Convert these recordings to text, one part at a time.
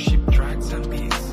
Worship tracks and beats.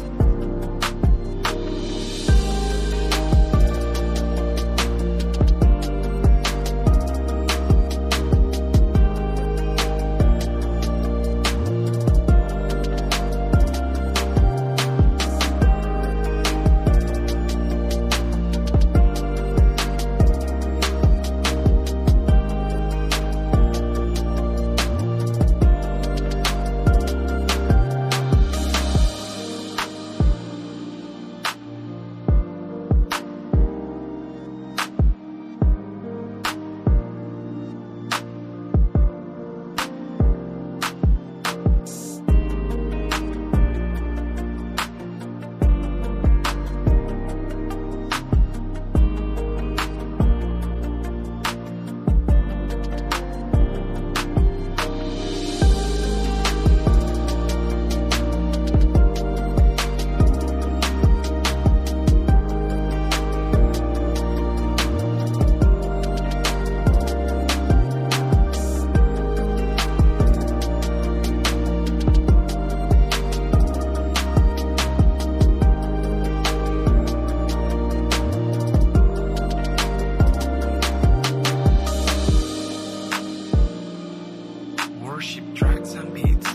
Worship tracks and beats.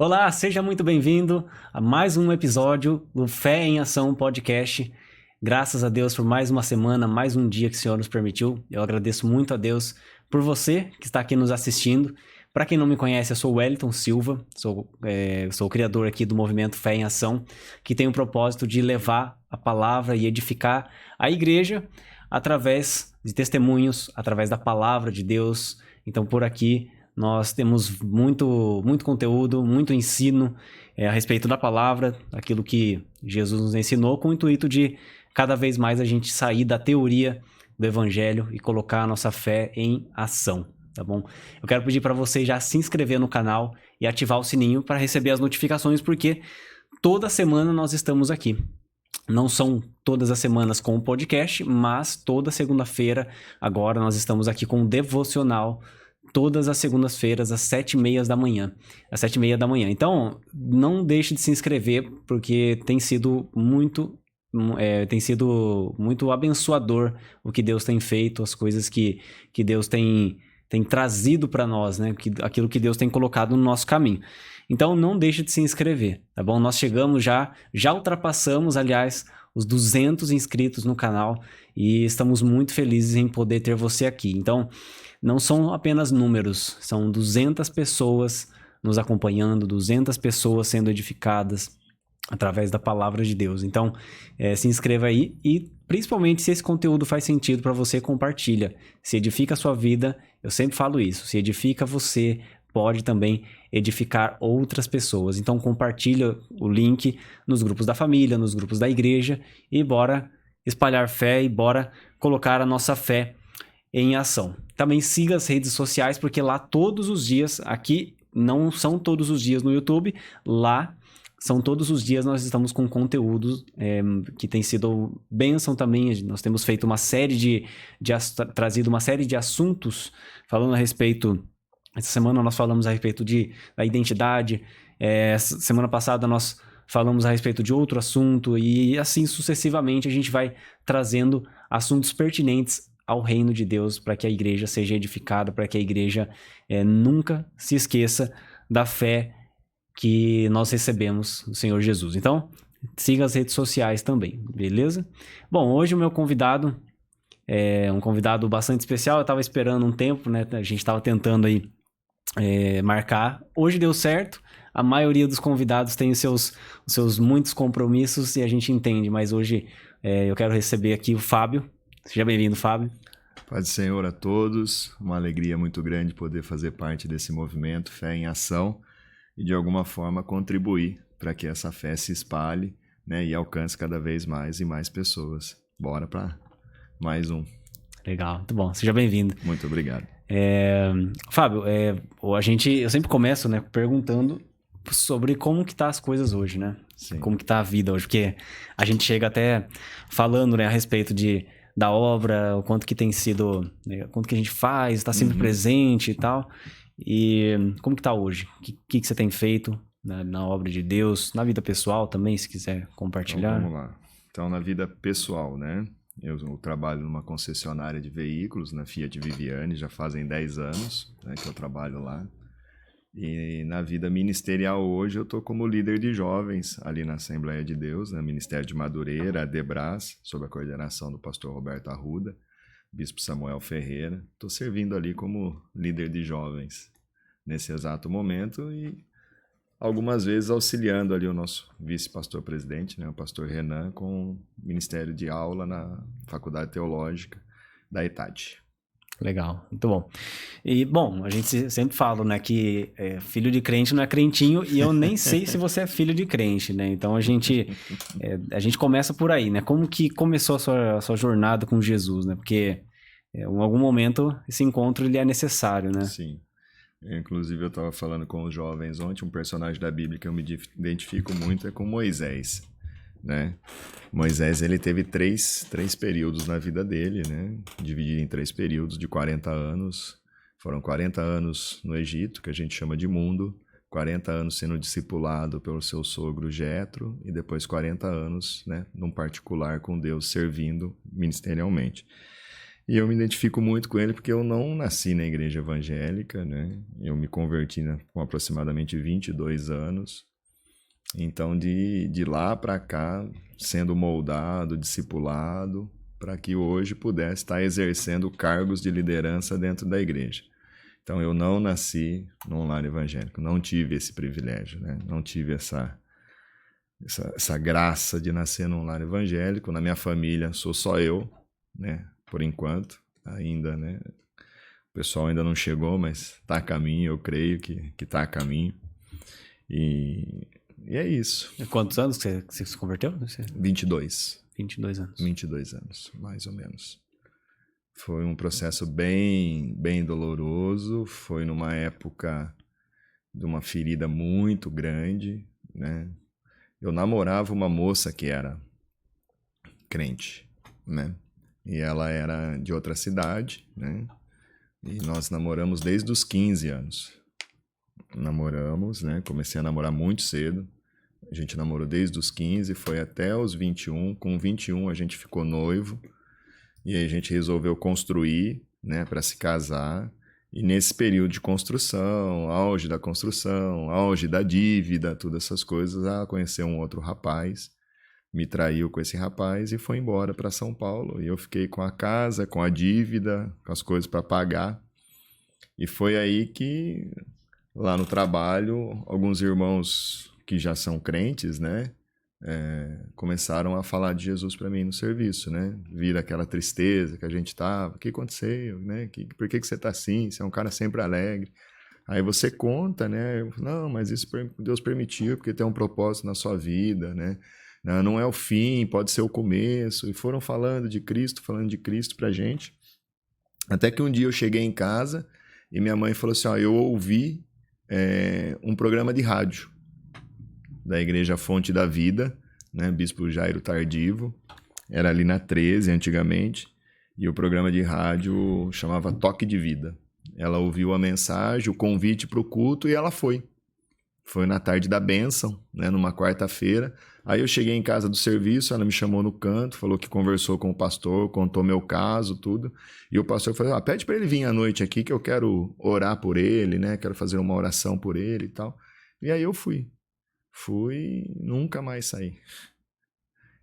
Olá, seja muito bem-vindo a mais um episódio do Fé em Ação Podcast. Graças a Deus por mais uma semana, mais um dia que o Senhor nos permitiu. Eu agradeço muito a Deus por você que está aqui nos assistindo. Para quem não me conhece, eu sou o Wellington Silva, sou o criador aqui do movimento Fé em Ação, que tem o propósito de levar a palavra e edificar a igreja através de testemunhos, através da palavra de Deus. Então, por aqui, nós temos muito conteúdo, muito ensino a respeito da palavra, aquilo que Jesus nos ensinou, com o intuito de cada vez mais a gente sair da teoria do evangelho e colocar a nossa fé em ação, tá bom? Eu quero pedir para você já se inscrever no canal e ativar o sininho para receber as notificações, porque toda semana nós estamos aqui. Não são todas as semanas com o podcast, mas toda segunda-feira agora nós estamos aqui com um devocional, todas as segundas-feiras, às 7h30 da manhã. Às 7h30 da manhã. Então, não deixe de se inscrever, porque tem sido muito abençoador o que Deus tem feito, as coisas que Deus tem trazido para nós, né? Aquilo que Deus tem colocado no nosso caminho. Então, não deixe de se inscrever, tá bom? Nós chegamos já ultrapassamos, aliás, os 200 inscritos no canal e estamos muito felizes em poder ter você aqui. Então, não são apenas números, são 200 pessoas nos acompanhando, 200 pessoas sendo edificadas através da palavra de Deus. Então, se inscreva aí e, principalmente, se esse conteúdo faz sentido para você, compartilha. Se edifica a sua vida, eu sempre falo isso, se edifica você, pode também edificar outras pessoas. Então, compartilha o link nos grupos da família, nos grupos da igreja e bora espalhar fé e bora colocar a nossa fé em ação. Também siga as redes sociais, porque lá todos os dias, aqui não são todos os dias no YouTube, lá são todos os dias nós estamos com conteúdos que tem sido bênção também. Nós temos feito uma série trazido uma série de assuntos falando a respeito. Essa semana nós falamos a respeito da identidade. Semana passada nós falamos a respeito de outro assunto e assim sucessivamente a gente vai trazendo assuntos pertinentes ao reino de Deus para que a igreja seja edificada, para que a igreja nunca se esqueça da fé que nós recebemos do Senhor Jesus. Então, siga as redes sociais também, beleza? Bom, hoje o meu convidado é um convidado bastante especial. Eu estava esperando um tempo, né? A gente estava tentando aí marcar. Hoje deu certo. A maioria dos convidados tem os seus muitos compromissos e a gente entende, mas hoje eu quero receber aqui o Fábio. Seja bem-vindo, Fábio. Paz do Senhor a todos. Uma alegria muito grande poder fazer parte desse movimento Fé em Ação e de alguma forma contribuir para que essa fé se espalhe, né, e alcance cada vez mais e mais pessoas. Bora para mais um. Legal, muito bom. Seja bem-vindo. Muito obrigado. Fábio, eu sempre começo, né, perguntando sobre como que tá as coisas hoje, né? Sim. Como que tá a vida hoje, porque a gente chega até falando, né, a respeito da obra, o quanto que tem sido, né, o quanto que a gente faz, está sempre presente e tal. E como que tá hoje? O que você tem feito na obra de Deus, na vida pessoal também, se quiser compartilhar? Então, vamos lá. Então, na vida pessoal, né? Eu trabalho numa concessionária de veículos, na Fiat Viviane, já fazem 10 anos, né, que eu trabalho lá. E na vida ministerial hoje eu estou como líder de jovens ali na Assembleia de Deus, no Ministério de Madureira, a Debras, sob a coordenação do pastor Roberto Arruda, bispo Samuel Ferreira. Estou servindo ali como líder de jovens nesse exato momento e algumas vezes auxiliando ali o nosso vice-pastor-presidente, né, o pastor Renan, com o ministério de aula na Faculdade Teológica da ETAD. Legal, muito bom. E, bom, a gente sempre fala, né, que filho de crente não é crentinho, e eu nem sei se você é filho de crente, né? Então a gente começa por aí, né? Como que começou a sua jornada com Jesus, né? Porque em algum momento esse encontro ele é necessário, né? Sim. Inclusive eu estava falando com os jovens ontem, um personagem da Bíblia que eu me identifico muito é com Moisés, né? Moisés, ele teve três períodos na vida dele, né? Dividido em 3 períodos de 40 anos. Foram 40 anos no Egito, que a gente chama de mundo, 40 anos sendo discipulado pelo seu sogro Jetro e depois 40 anos, né, num particular com Deus, servindo ministerialmente. E eu me identifico muito com ele porque eu não nasci na igreja evangélica, né? Eu me converti com aproximadamente 22 anos. Então, de lá para cá, sendo moldado, discipulado, para que hoje pudesse estar exercendo cargos de liderança dentro da igreja. Então, eu não nasci num lar evangélico, não tive esse privilégio, né? Não tive essa graça de nascer num lar evangélico. Na minha família, sou só eu, né? Por enquanto, ainda, né? O pessoal ainda não chegou, mas está a caminho, eu creio que está a caminho. E é isso. E quantos anos que você se converteu? 22. 22 anos. 22 anos, mais ou menos. Foi um processo bem, bem doloroso, foi numa época de uma ferida muito grande, né? Eu namorava uma moça que era crente, né? E ela era de outra cidade, né? E nós namoramos desde os 15 anos. Namoramos, né? Comecei a namorar muito cedo. A gente namorou desde os 15, foi até os 21. Com 21 a gente ficou noivo. E aí a gente resolveu construir, né? Para se casar. E nesse período de construção, auge da construção, auge da dívida, todas essas coisas, ela conheceu um outro rapaz. Me traiu com esse rapaz e foi embora para São Paulo. E eu fiquei com a casa, com a dívida, com as coisas para pagar. E foi aí que, lá no trabalho, alguns irmãos que já são crentes, né, começaram a falar de Jesus para mim no serviço, né? Vira aquela tristeza que a gente tava. O que aconteceu, né? Por que você tá assim? Você é um cara sempre alegre. Aí você conta, né? Não, mas isso Deus permitiu porque tem um propósito na sua vida, né? Não é o fim, pode ser o começo. E foram falando de Cristo pra gente. Até que um dia eu cheguei em casa e minha mãe falou assim, ó, eu ouvi um programa de rádio da Igreja Fonte da Vida, né, Bispo Jairo Tardivo, era ali na 13 antigamente, e o programa de rádio chamava Toque de Vida. Ela ouviu a mensagem, o convite para o culto e ela foi. Foi na tarde da bênção, né, numa quarta-feira. Aí eu cheguei em casa do serviço, ela me chamou no canto, falou que conversou com o pastor, contou meu caso, tudo. E o pastor falou, pede para ele vir à noite aqui que eu quero orar por ele, né, quero fazer uma oração por ele e tal. E aí eu fui. Fui, nunca mais saí.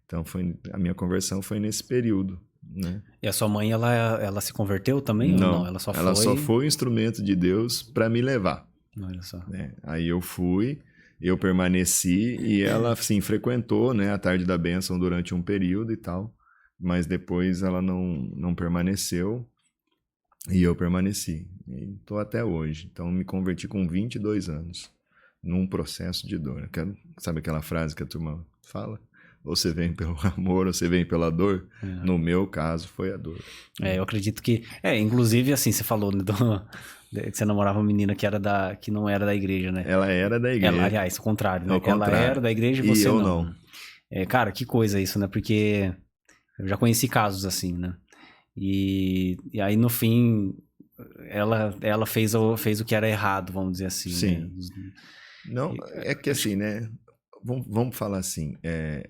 Então a minha conversão foi nesse período, né? E a sua mãe, ela se converteu também? Não, ou não? Ela só foi um instrumento de Deus para me levar. Olha só. Né? Aí eu fui, eu permaneci e ela, assim, frequentou, né, a tarde da bênção durante um período e tal, mas depois ela não permaneceu e eu permaneci. E tô até hoje. Então me converti com 22 anos, num processo de dor. Sabe aquela frase que a turma fala? Ou você vem pelo amor, ou você vem pela dor. No meu caso, foi a dor. Eu acredito que... inclusive, assim, você falou, né, que você namorava uma menina que não era da igreja, né? Ela era da igreja. Aliás, o contrário, né? Ela era da igreja e você eu não. Cara, que coisa isso, né? Porque eu já conheci casos assim, né? E aí, no fim, ela fez o que era errado, vamos dizer assim. Sim. Né? Não, é que assim, né? Vamos falar assim,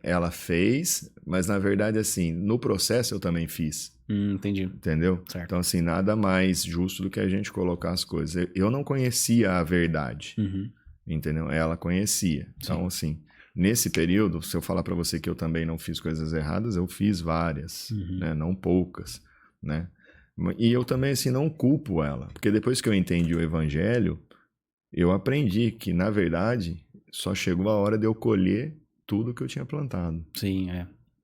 ela fez, mas na verdade, assim, no processo eu também fiz. Entendi. Entendeu? Certo. Então, assim, nada mais justo do que a gente colocar as coisas. Eu não conhecia a verdade, entendeu? Ela conhecia. Então, assim, nesse período, se eu falar para você que eu também não fiz coisas erradas, eu fiz várias, né? Não poucas, né? E eu também, assim, não culpo ela, porque depois que eu entendi o evangelho, eu aprendi que, na verdade, só chegou a hora de eu colher tudo que eu tinha plantado. Sim,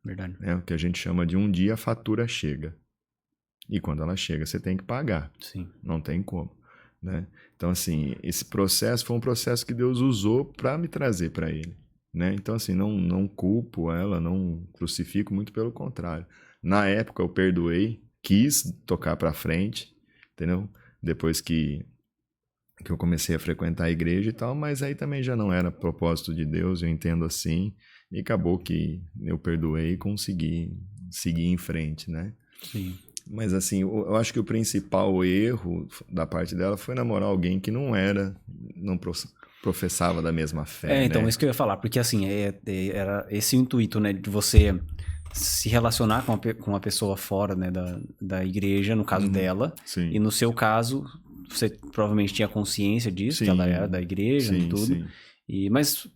verdade. É o que a gente chama de um dia a fatura chega. E quando ela chega, você tem que pagar. Sim. Não tem como, né? Então, assim, esse processo foi um processo que Deus usou para me trazer para Ele, né? Então, assim, não culpo ela, não crucifico, muito pelo contrário. Na época eu perdoei, quis tocar para frente, entendeu? Depois que eu comecei a frequentar a igreja e tal, mas aí também já não era propósito de Deus, eu entendo assim, e acabou que eu perdoei e consegui seguir em frente, né? Sim. Mas assim, eu acho que o principal erro da parte dela foi namorar alguém que não professava da mesma fé, então, né? isso que eu ia falar, porque assim, era esse o intuito, né, de você se relacionar com uma pessoa fora, né, da igreja, no caso dela, Sim. e no seu caso, você provavelmente tinha consciência disso, Sim. que ela era da igreja e tudo, Sim. mas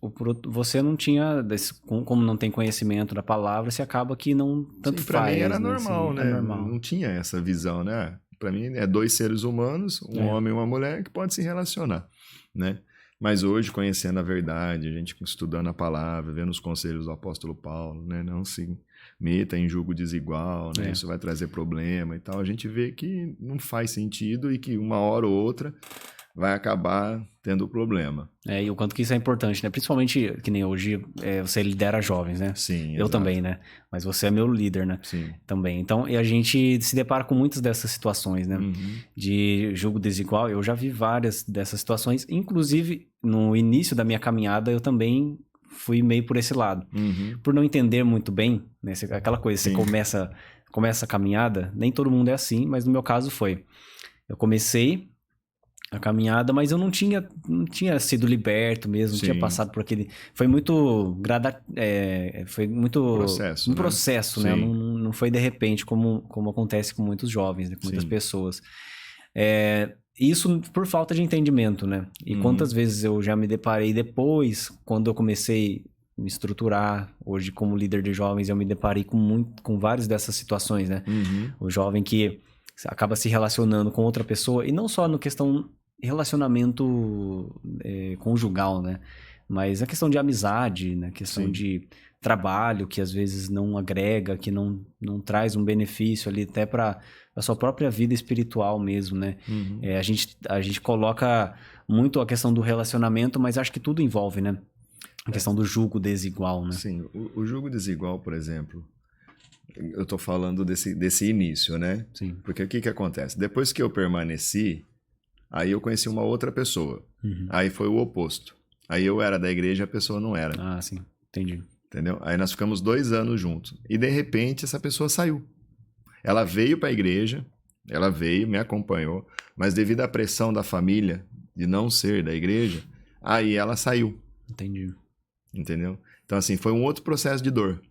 você não tinha, como não tem conhecimento da palavra, você acaba que não tanto pra faz. mim era né? normal, Assim, né? Normal. Não tinha essa visão, né? Pra mim é dois seres humanos, um homem e uma mulher, que podem se relacionar, né? Mas hoje, conhecendo a verdade, a gente estudando a palavra, vendo os conselhos do apóstolo Paulo, né? Não se meta em julgo desigual, né? Isso vai trazer problema e tal. A gente vê que não faz sentido e que uma hora ou outra vai acabar tendo problema. E o quanto que isso é importante, né? Principalmente, que nem hoje, você lidera jovens, né? Sim, Eu exato. também, né? Mas você é meu líder, né? Sim. Também. Então, e a gente se depara com muitas dessas situações, né? De julgo desigual. Eu já vi várias dessas situações. Inclusive, no início da minha caminhada, eu também fui meio por esse lado. Por não entender muito bem, né? Aquela coisa, você começa a caminhada, nem todo mundo é assim, mas no meu caso foi. Eu comecei a caminhada, mas eu não tinha sido liberto mesmo, não tinha passado por aquele... Foi muito foi muito... Processo, um processo, né? Não foi de repente, como acontece com muitos jovens, né? Com muitas pessoas. Isso por falta de entendimento, né? E quantas vezes eu já me deparei depois, quando eu comecei a me estruturar, hoje como líder de jovens, eu me deparei com várias dessas situações, né? O jovem que acaba se relacionando com outra pessoa, e não só no questão relacionamento conjugal, né? Mas a questão de amizade, né? A questão de trabalho, que às vezes não agrega, que não traz um benefício ali até para a sua própria vida espiritual mesmo, né? A gente coloca muito a questão do relacionamento, mas acho que tudo envolve, né? A questão do jugo desigual, né? Sim, o jugo desigual, por exemplo, eu estou falando desse início, né? Sim. Porque o que acontece? Depois que eu permaneci, aí eu conheci uma outra pessoa. Aí foi o oposto. Aí eu era da igreja e a pessoa não era. Ah, sim. Entendi. Entendeu? Aí nós ficamos 2 anos juntos. E de repente essa pessoa saiu. Ela veio para a igreja, ela veio, me acompanhou, mas devido à pressão da família de não ser da igreja, aí ela saiu. Entendi. Entendeu? Então, assim, foi um outro processo de dor.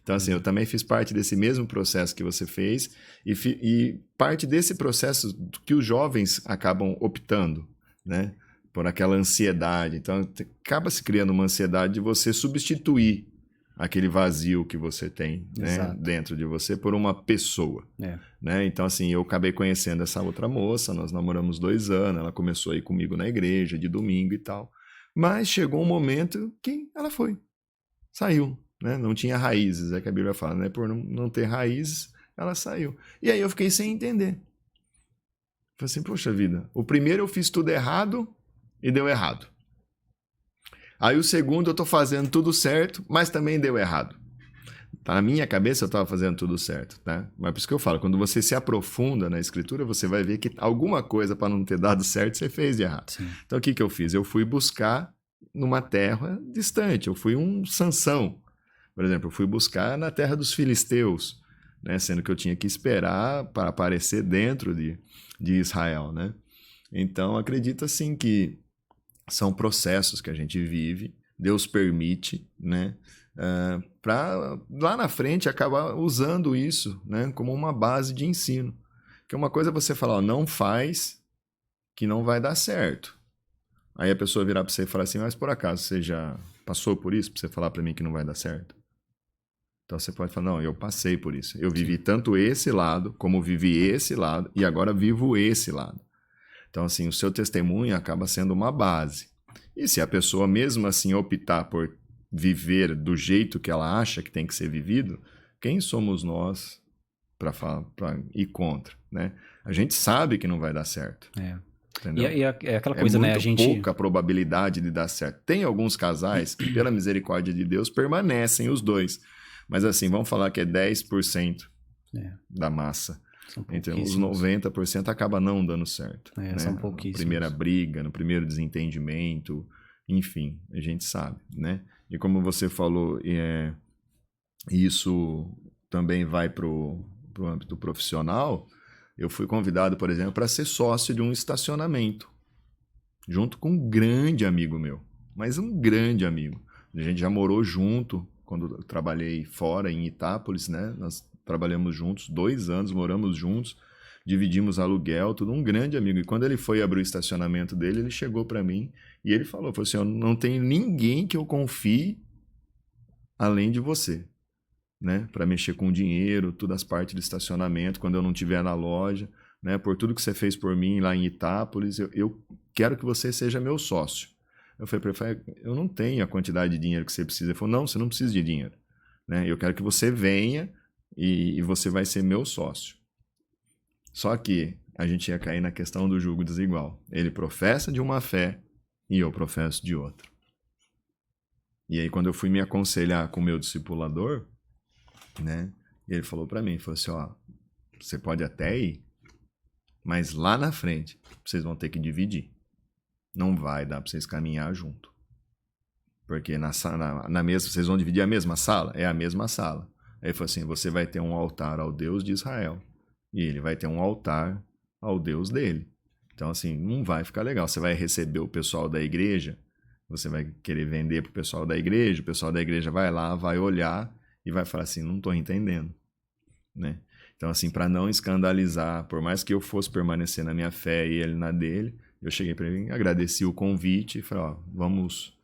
Então, assim, eu também fiz parte desse mesmo processo que você fez e parte desse processo que os jovens acabam optando, né? Por aquela ansiedade. Então, acaba se criando uma ansiedade de você substituir aquele vazio que você tem, né, dentro de você por uma pessoa. Né? Então, assim, eu acabei conhecendo essa outra moça, nós namoramos 2 anos, ela começou a ir comigo na igreja de domingo e tal. Mas chegou um momento que ela foi, saiu, né? Não tinha raízes, é que a Bíblia fala, né? Por não ter raízes, ela saiu. E aí eu fiquei sem entender. Falei assim, poxa vida, o primeiro eu fiz tudo errado e deu errado. Aí o segundo eu tô fazendo tudo certo, mas também deu errado. Tá, na minha cabeça eu estava fazendo tudo certo, tá? Mas por isso que eu falo, quando você se aprofunda na escritura, você vai ver que alguma coisa para não ter dado certo você fez de errado. Sim. Então o que eu fiz? Eu fui buscar numa terra distante, eu fui um Sansão. Por exemplo, eu fui buscar na terra dos filisteus, né? Sendo que eu tinha que esperar para aparecer dentro de Israel, né? Então acredito assim que são processos que a gente vive, Deus permite, né? Para lá na frente acabar usando isso, né, como uma base de ensino. Que uma coisa é você falar, ó, não faz, que não vai dar certo. Aí a pessoa virar para você e falar assim, mas por acaso você já passou por isso para você falar para mim que não vai dar certo? Então você pode falar, não, eu passei por isso. Eu vivi tanto esse lado, como vivi esse lado, e agora vivo esse lado. Então, assim, o seu testemunho acaba sendo uma base. E se a pessoa mesmo assim optar por viver do jeito que ela acha que tem que ser vivido, quem somos nós para ir contra, né? A gente sabe que não vai dar certo. Entendeu? E é aquela coisa, né? É muito pouca a probabilidade de dar certo. Tem alguns casais que, pela misericórdia de Deus, permanecem os dois. Mas assim, vamos falar que é 10% da massa. Então, os 90% acaba não dando certo. Né? São pouquíssimos. Na primeira briga, no primeiro desentendimento, enfim, a gente sabe, né? E como você falou, isso também vai para o âmbito profissional. Eu fui convidado, por exemplo, para ser sócio de um estacionamento, junto com um grande amigo meu, mas um grande amigo. A gente já morou junto, quando eu trabalhei fora, em Itápolis, né? Nós trabalhamos juntos, 2 anos, moramos juntos, dividimos aluguel, tudo, um grande amigo. E quando ele foi abrir o estacionamento dele, ele chegou para mim e ele falou assim, eu não tenho ninguém que eu confie além de você, né? Para mexer com dinheiro, todas as partes do estacionamento, quando eu não estiver na loja, né? Por tudo que você fez por mim lá em Itápolis, eu quero que você seja meu sócio. Eu falei para ele, eu não tenho a quantidade de dinheiro que você precisa. Ele falou, não, você não precisa de dinheiro, né? Eu quero que você venha e você vai ser meu sócio. Só que a gente ia cair na questão do jugo desigual. Ele professa de uma fé e eu professo de outra. E aí, quando eu fui me aconselhar com o meu discipulador, né, ele falou para mim, falou assim, ó, você pode até ir, mas lá na frente vocês vão ter que dividir. Não vai dar para vocês caminhar junto. Porque na mesma, vocês vão dividir a mesma sala? É a mesma sala. Aí ele falou assim, você vai ter um altar ao Deus de Israel e ele vai ter um altar ao Deus dele. Então, assim, não vai ficar legal. Você vai receber o pessoal da igreja, você vai querer vender para o pessoal da igreja, o pessoal da igreja vai lá, vai olhar e vai falar assim, não estou entendendo, né? Então, assim, para não escandalizar, por mais que eu fosse permanecer na minha fé e ele na dele, eu cheguei para ele, agradeci o convite e falei, ó, vamos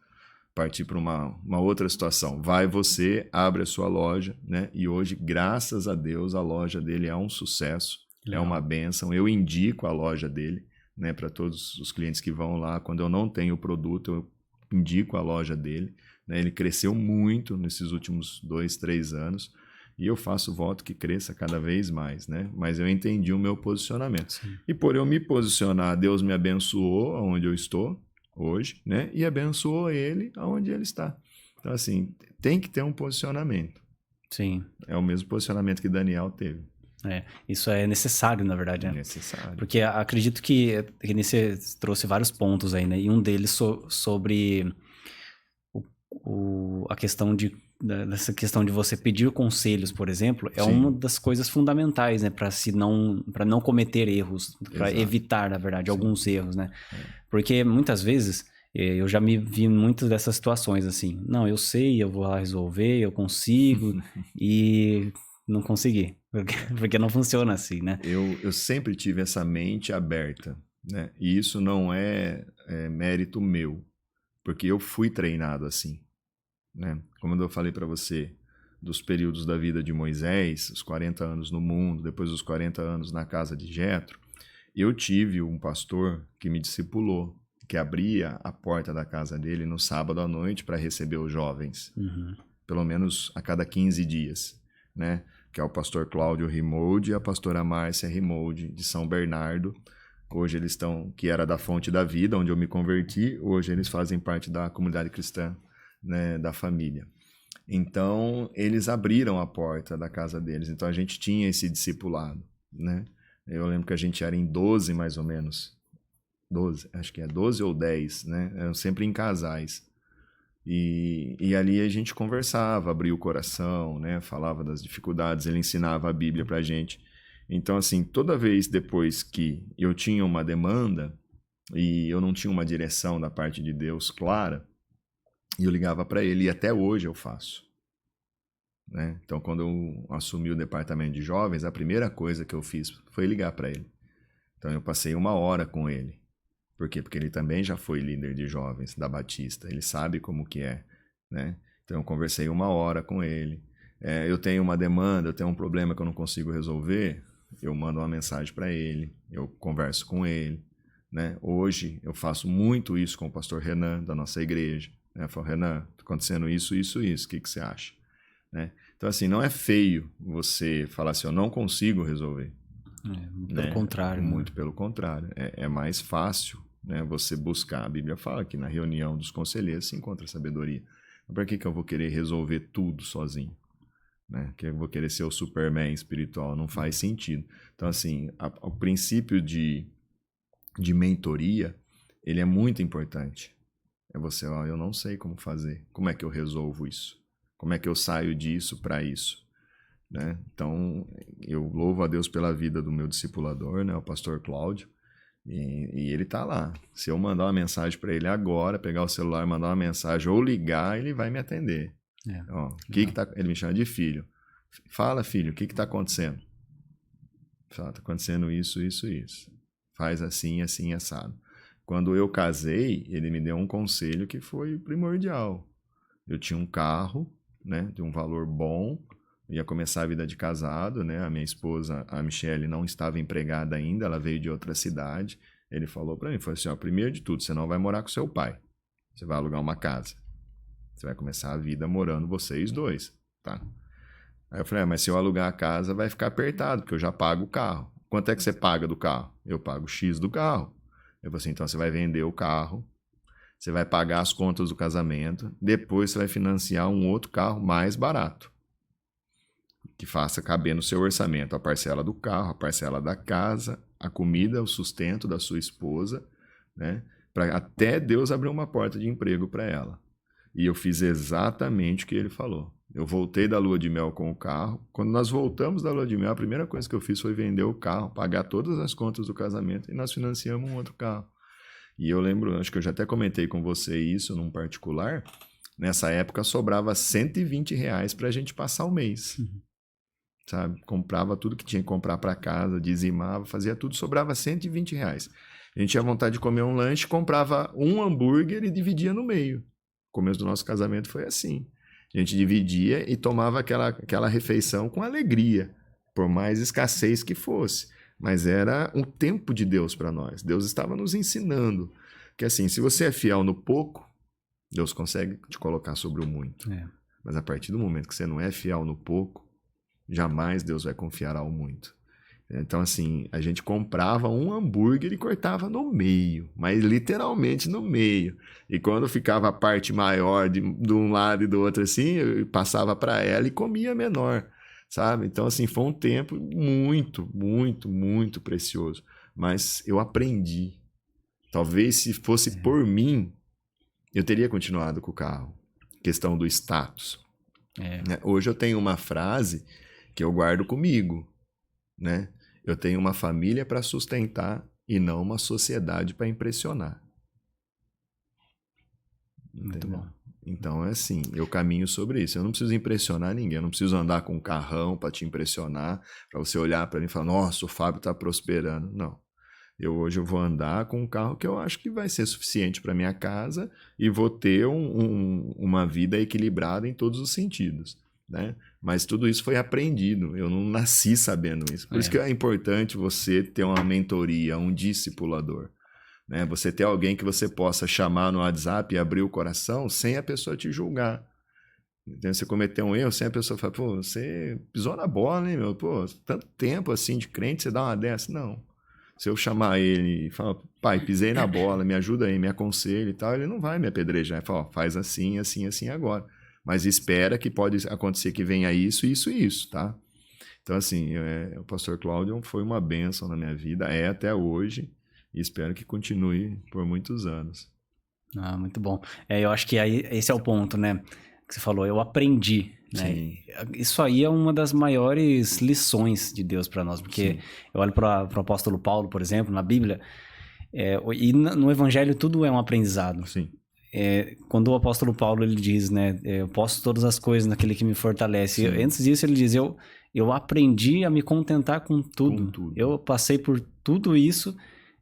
partir para uma outra situação. Vai você, abre a sua loja, né? E hoje, graças a Deus, a loja dele é um sucesso, é uma bênção. Eu indico a loja dele, né, para todos os clientes que vão lá. Quando eu não tenho o produto, eu indico a loja dele, né? Ele cresceu muito nesses últimos 2, 3 anos e eu faço voto que cresça cada vez mais, né? Mas eu entendi o meu posicionamento. Sim. E por eu me posicionar, Deus me abençoou onde eu estou, hoje, né? E abençoou ele aonde ele está. Então, assim, tem que ter um posicionamento. Sim. É o mesmo posicionamento que Daniel teve. Isso é necessário, na verdade, É né? necessário. Porque acredito que você trouxe vários pontos aí, né? E um deles sobre a questão dessa questão de você pedir conselhos, por exemplo, é Sim. uma das coisas fundamentais, né? Para não cometer erros, para Exato. evitar, na verdade, Sim. alguns erros, né? É. Porque muitas vezes eu já me vi em muitas dessas situações assim. Não, eu sei, eu vou lá resolver, eu consigo e não consegui. Porque não funciona assim, né? Eu sempre tive essa mente aberta, né? E isso não é mérito meu, porque eu fui treinado assim, né? Como eu falei para você, dos períodos da vida de Moisés, os 40 anos no mundo, depois os 40 anos na casa de Jetro, eu tive um pastor que me discipulou, que abria a porta da casa dele no sábado à noite para receber os jovens, pelo menos a cada 15 dias, né? Que é o pastor Cláudio Rimoldi e a pastora Márcia Rimoldi, de São Bernardo. Hoje eles estão, que era da Fonte da Vida, onde eu me converti, hoje eles fazem parte da comunidade cristã, né, da família. Então, eles abriram a porta da casa deles, então a gente tinha esse discipulado, né? Eu lembro que a gente era em 12, mais ou menos, 12, acho que é 12 ou 10, né? Eram sempre em casais. E ali a gente conversava, abria o coração, né? Falava das dificuldades, ele ensinava a Bíblia pra gente. Então, assim, toda vez depois que eu tinha uma demanda e eu não tinha uma direção da parte de Deus clara, eu ligava para ele, e até hoje eu faço, né? Então, quando eu assumi o departamento de jovens, a primeira coisa que eu fiz foi ligar para ele. Então, eu passei 1 hora com ele. Por quê? Porque ele também já foi líder de jovens da Batista. Ele sabe como que é, né? Então, eu conversei 1 hora com ele. Eu tenho uma demanda, eu tenho um problema que eu não consigo resolver, eu mando uma mensagem para ele, eu converso com ele, né? Hoje, eu faço muito isso com o pastor Renan, da nossa igreja. Eu falo, Renan, está acontecendo isso, isso, isso, o que você acha? Né? Então, assim, não é feio você falar assim, eu não consigo resolver. Pelo contrário. Muito pelo contrário. É mais fácil, né, você buscar. A Bíblia fala que na reunião dos conselheiros se encontra sabedoria. Para que eu vou querer resolver tudo sozinho? Né? Que eu vou querer ser o Superman espiritual? Não faz sentido. Então, assim, o princípio de mentoria, ele é muito importante. É você, ó, eu não sei como fazer. Como é que eu resolvo isso? Como é que eu saio disso para isso? Né? Então, eu louvo a Deus pela vida do meu discipulador, né, o pastor Cláudio, e ele tá lá. Se eu mandar uma mensagem para ele agora, pegar o celular, mandar uma mensagem ou ligar, ele vai me atender. Ó, ele me chama de filho. Fala, filho, o que está acontecendo? Fala, está acontecendo isso, isso, isso. Faz assim, assim, assado. Quando eu casei, ele me deu um conselho que foi primordial. Eu tinha um carro, né, de um valor bom, ia começar a vida de casado, né? A minha esposa, a Michele, não estava empregada ainda, ela veio de outra cidade. Ele falou para mim, falou assim, ó, primeiro de tudo, você não vai morar com seu pai. Você vai alugar uma casa. Você vai começar a vida morando vocês dois, tá? Aí eu falei, mas se eu alugar a casa vai ficar apertado, porque eu já pago o carro. Quanto é que você paga do carro? Eu pago X do carro. Eu falei assim, então você vai vender o carro, você vai pagar as contas do casamento, depois você vai financiar um outro carro mais barato, que faça caber no seu orçamento a parcela do carro, a parcela da casa, a comida, o sustento da sua esposa, né? Para até Deus abrir uma porta de emprego para ela. E eu fiz exatamente o que ele falou. Eu voltei da lua de mel com o carro. Quando nós voltamos da lua de mel, a primeira coisa que eu fiz foi vender o carro, pagar todas as contas do casamento e nós financiamos um outro carro. E eu lembro, acho que eu já até comentei com você isso num particular, nessa época sobrava R$120 para a gente passar o mês. Sabe? Comprava tudo que tinha que comprar para casa, dizimava, fazia tudo, sobrava R$120. A gente tinha vontade de comer um lanche, comprava um hambúrguer e dividia no meio. O começo do nosso casamento foi assim. A gente dividia e tomava aquela refeição com alegria, por mais escassez que fosse. Mas era um tempo de Deus para nós. Deus estava nos ensinando que, assim, se você é fiel no pouco, Deus consegue te colocar sobre o muito. Mas a partir do momento que você não é fiel no pouco, jamais Deus vai confiar ao muito. Então, assim, a gente comprava um hambúrguer e cortava no meio, mas literalmente no meio. E quando ficava a parte maior de um lado e do outro, assim, eu passava para ela e comia menor, sabe? Então, assim, foi um tempo muito, muito, muito precioso. Mas eu aprendi. Talvez se fosse por mim, eu teria continuado com o carro. Questão do status. Né? Hoje eu tenho uma frase que eu guardo comigo, né? Eu tenho uma família para sustentar e não uma sociedade para impressionar. Muito Entendeu? bom. Então é assim, eu caminho sobre isso. Eu não preciso impressionar ninguém, eu não preciso andar com um carrão para te impressionar, para você olhar para mim e falar, nossa, o Fábio está prosperando. Não. Hoje eu vou andar com um carro que eu acho que vai ser suficiente para minha casa e vou ter uma vida equilibrada em todos os sentidos, né? Mas tudo isso foi aprendido, eu não nasci sabendo isso. Por isso que é importante você ter uma mentoria, um discipulador, né? Você ter alguém que você possa chamar no WhatsApp e abrir o coração sem a pessoa te julgar. Então, você cometeu um erro, sem a pessoa falar, pô, você pisou na bola, hein, meu? Pô, tanto tempo assim de crente, você dá uma dessa? Não. Se eu chamar ele e falar, pai, pisei na bola, me ajuda aí, me aconselha e tal, ele não vai me apedrejar. Ele fala, ó, faz assim, assim, assim agora. Mas espera que pode acontecer que venha isso, isso e isso, tá? Então, assim, o pastor Cláudio foi uma bênção na minha vida, é até hoje, e espero que continue por muitos anos. Ah, muito bom. Eu acho que aí, esse é o ponto, né? Que você falou, eu aprendi, né? Sim. Isso aí é uma das maiores lições de Deus para nós, porque eu olho para o apóstolo Paulo, por exemplo, na Bíblia, e no Evangelho tudo é um aprendizado. Sim. Quando o apóstolo Paulo ele diz, né, eu posso todas as coisas naquele que me fortalece. Antes disso ele diz, eu aprendi a me contentar com tudo. Eu passei por tudo isso,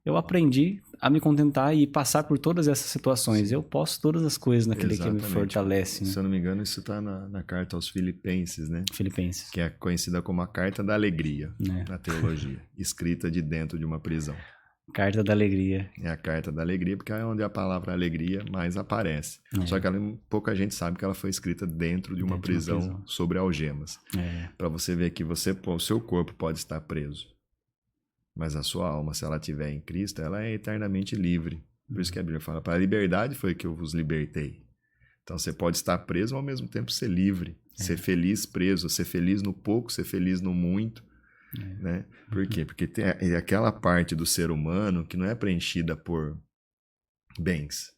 eu aprendi a me contentar e passar por todas essas situações. Sim. Eu posso todas as coisas naquele que me fortalece. Né? Se eu não me engano, isso está na carta aos Filipenses, né? Filipenses. Que é conhecida como a Carta da Alegria, na teologia, escrita de dentro de uma prisão. Carta da Alegria. É a Carta da Alegria, porque é onde a palavra alegria mais aparece. Só que pouca gente sabe que ela foi escrita dentro de uma prisão sobre algemas. Para você ver que o seu corpo pode estar preso. Mas a sua alma, se ela estiver em Cristo, ela é eternamente livre. Por isso que a Bíblia fala, para a liberdade foi que eu vos libertei. Então você pode estar preso, ao mesmo tempo ser livre. Ser feliz preso, ser feliz no pouco, ser feliz no muito. Né? Por quê? Porque tem aquela parte do ser humano que não é preenchida por bens.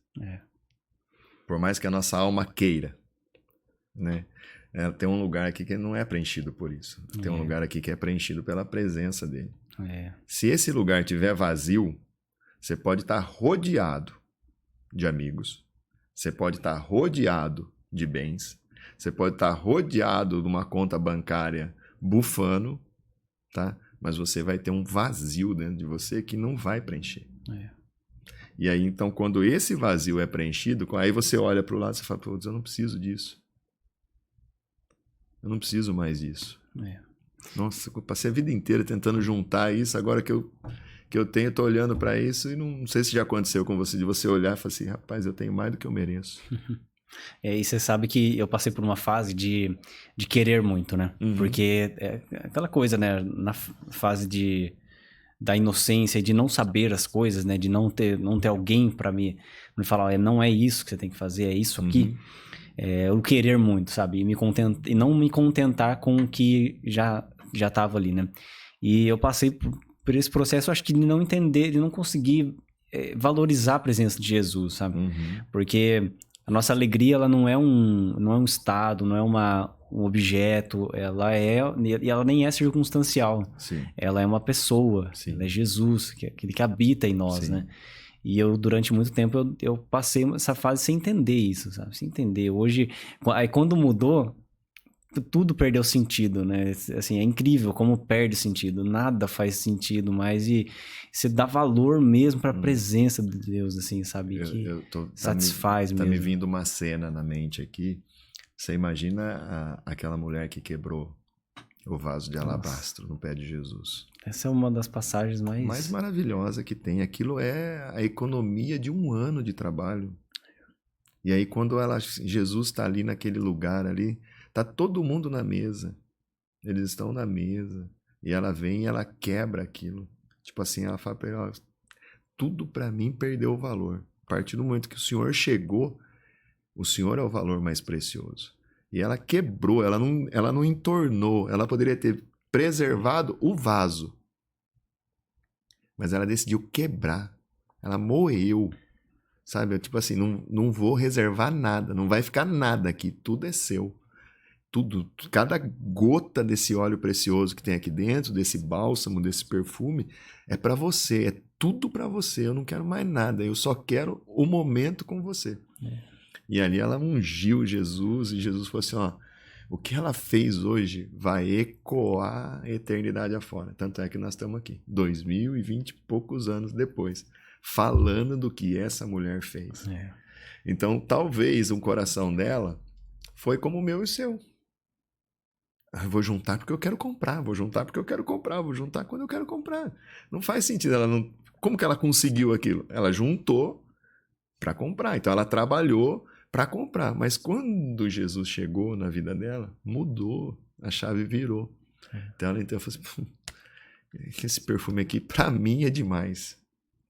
Por mais que a nossa alma queira. Né? Tem um lugar aqui que não é preenchido por isso. Tem um lugar aqui que é preenchido pela presença dele. Se esse lugar estiver vazio, você pode estar rodeado de amigos, você pode estar rodeado de bens, você pode estar rodeado de uma conta bancária bufando, tá? Mas você vai ter um vazio dentro de você que não vai preencher. E aí, então, quando esse vazio é preenchido, aí você olha para o lado e fala, pô, eu não preciso disso. Eu não preciso mais disso. Nossa, eu passei a vida inteira tentando juntar isso, agora que eu tenho, eu tô olhando para isso e não sei se já aconteceu com você, de você olhar e falar assim, rapaz, eu tenho mais do que eu mereço. E você sabe que eu passei por uma fase de querer muito, né? Porque é aquela coisa, né? Na fase da inocência e de não saber as coisas, né? De não ter alguém para me falar, não é isso que você tem que fazer, é isso aqui. Eu querer muito, sabe? E não me contentar com o que já estava ali, né? E eu passei por esse processo, acho que de não entender, de não conseguir valorizar a presença de Jesus, sabe? Porque a nossa alegria, ela não é um estado, não é um objeto, e ela nem é circunstancial. Sim. Ela é uma pessoa, Sim. Ela é Jesus, que é aquele que habita em nós, Sim. né? E eu, durante muito tempo, eu passei essa fase sem entender isso, sabe? Sem entender. Hoje, aí quando mudou, tudo perdeu sentido, né? Assim, é incrível como perde sentido. Nada faz sentido mais e você dá valor mesmo para a presença de Deus, assim, sabe? Que satisfaz mesmo. Tá me vindo uma cena na mente aqui. Você imagina aquela mulher que quebrou o vaso de alabastro no pé de Jesus. Essa é uma das passagens mais maravilhosa que tem. Aquilo é a economia de um ano de trabalho. E aí quando Jesus está ali naquele lugar ali, tá todo mundo na mesa. Eles estão na mesa, E ela vem e ela quebra aquilo. Tipo assim, ela fala pra ele, ó, tudo pra mim perdeu o valor. A partir do momento que o Senhor chegou, o Senhor é o valor mais precioso. E ela quebrou, ela não entornou, ela poderia ter preservado o vaso. Mas ela decidiu quebrar. Ela moeu. Sabe? Tipo assim, não vou reservar nada, não vai ficar nada aqui, tudo é seu. Tudo, cada gota desse óleo precioso que tem aqui dentro, desse bálsamo, desse perfume, é para você, é tudo para você. Eu não quero mais nada, eu só quero o momento com você. E ali ela ungiu Jesus e Jesus falou assim, ó, o que ela fez hoje vai ecoar a eternidade afora. Tanto é que nós estamos aqui, 2020 e poucos anos depois, falando do que essa mulher fez. Então, talvez o coração dela foi como o meu e o seu. Eu vou juntar porque eu quero comprar, vou juntar porque eu quero comprar, vou juntar quando eu quero comprar. Não faz sentido, ela não... Como que ela conseguiu aquilo? Ela juntou para comprar, então ela trabalhou para comprar. Mas quando Jesus chegou na vida dela, mudou, a chave virou. Então ela falou assim, esse perfume aqui para mim é demais.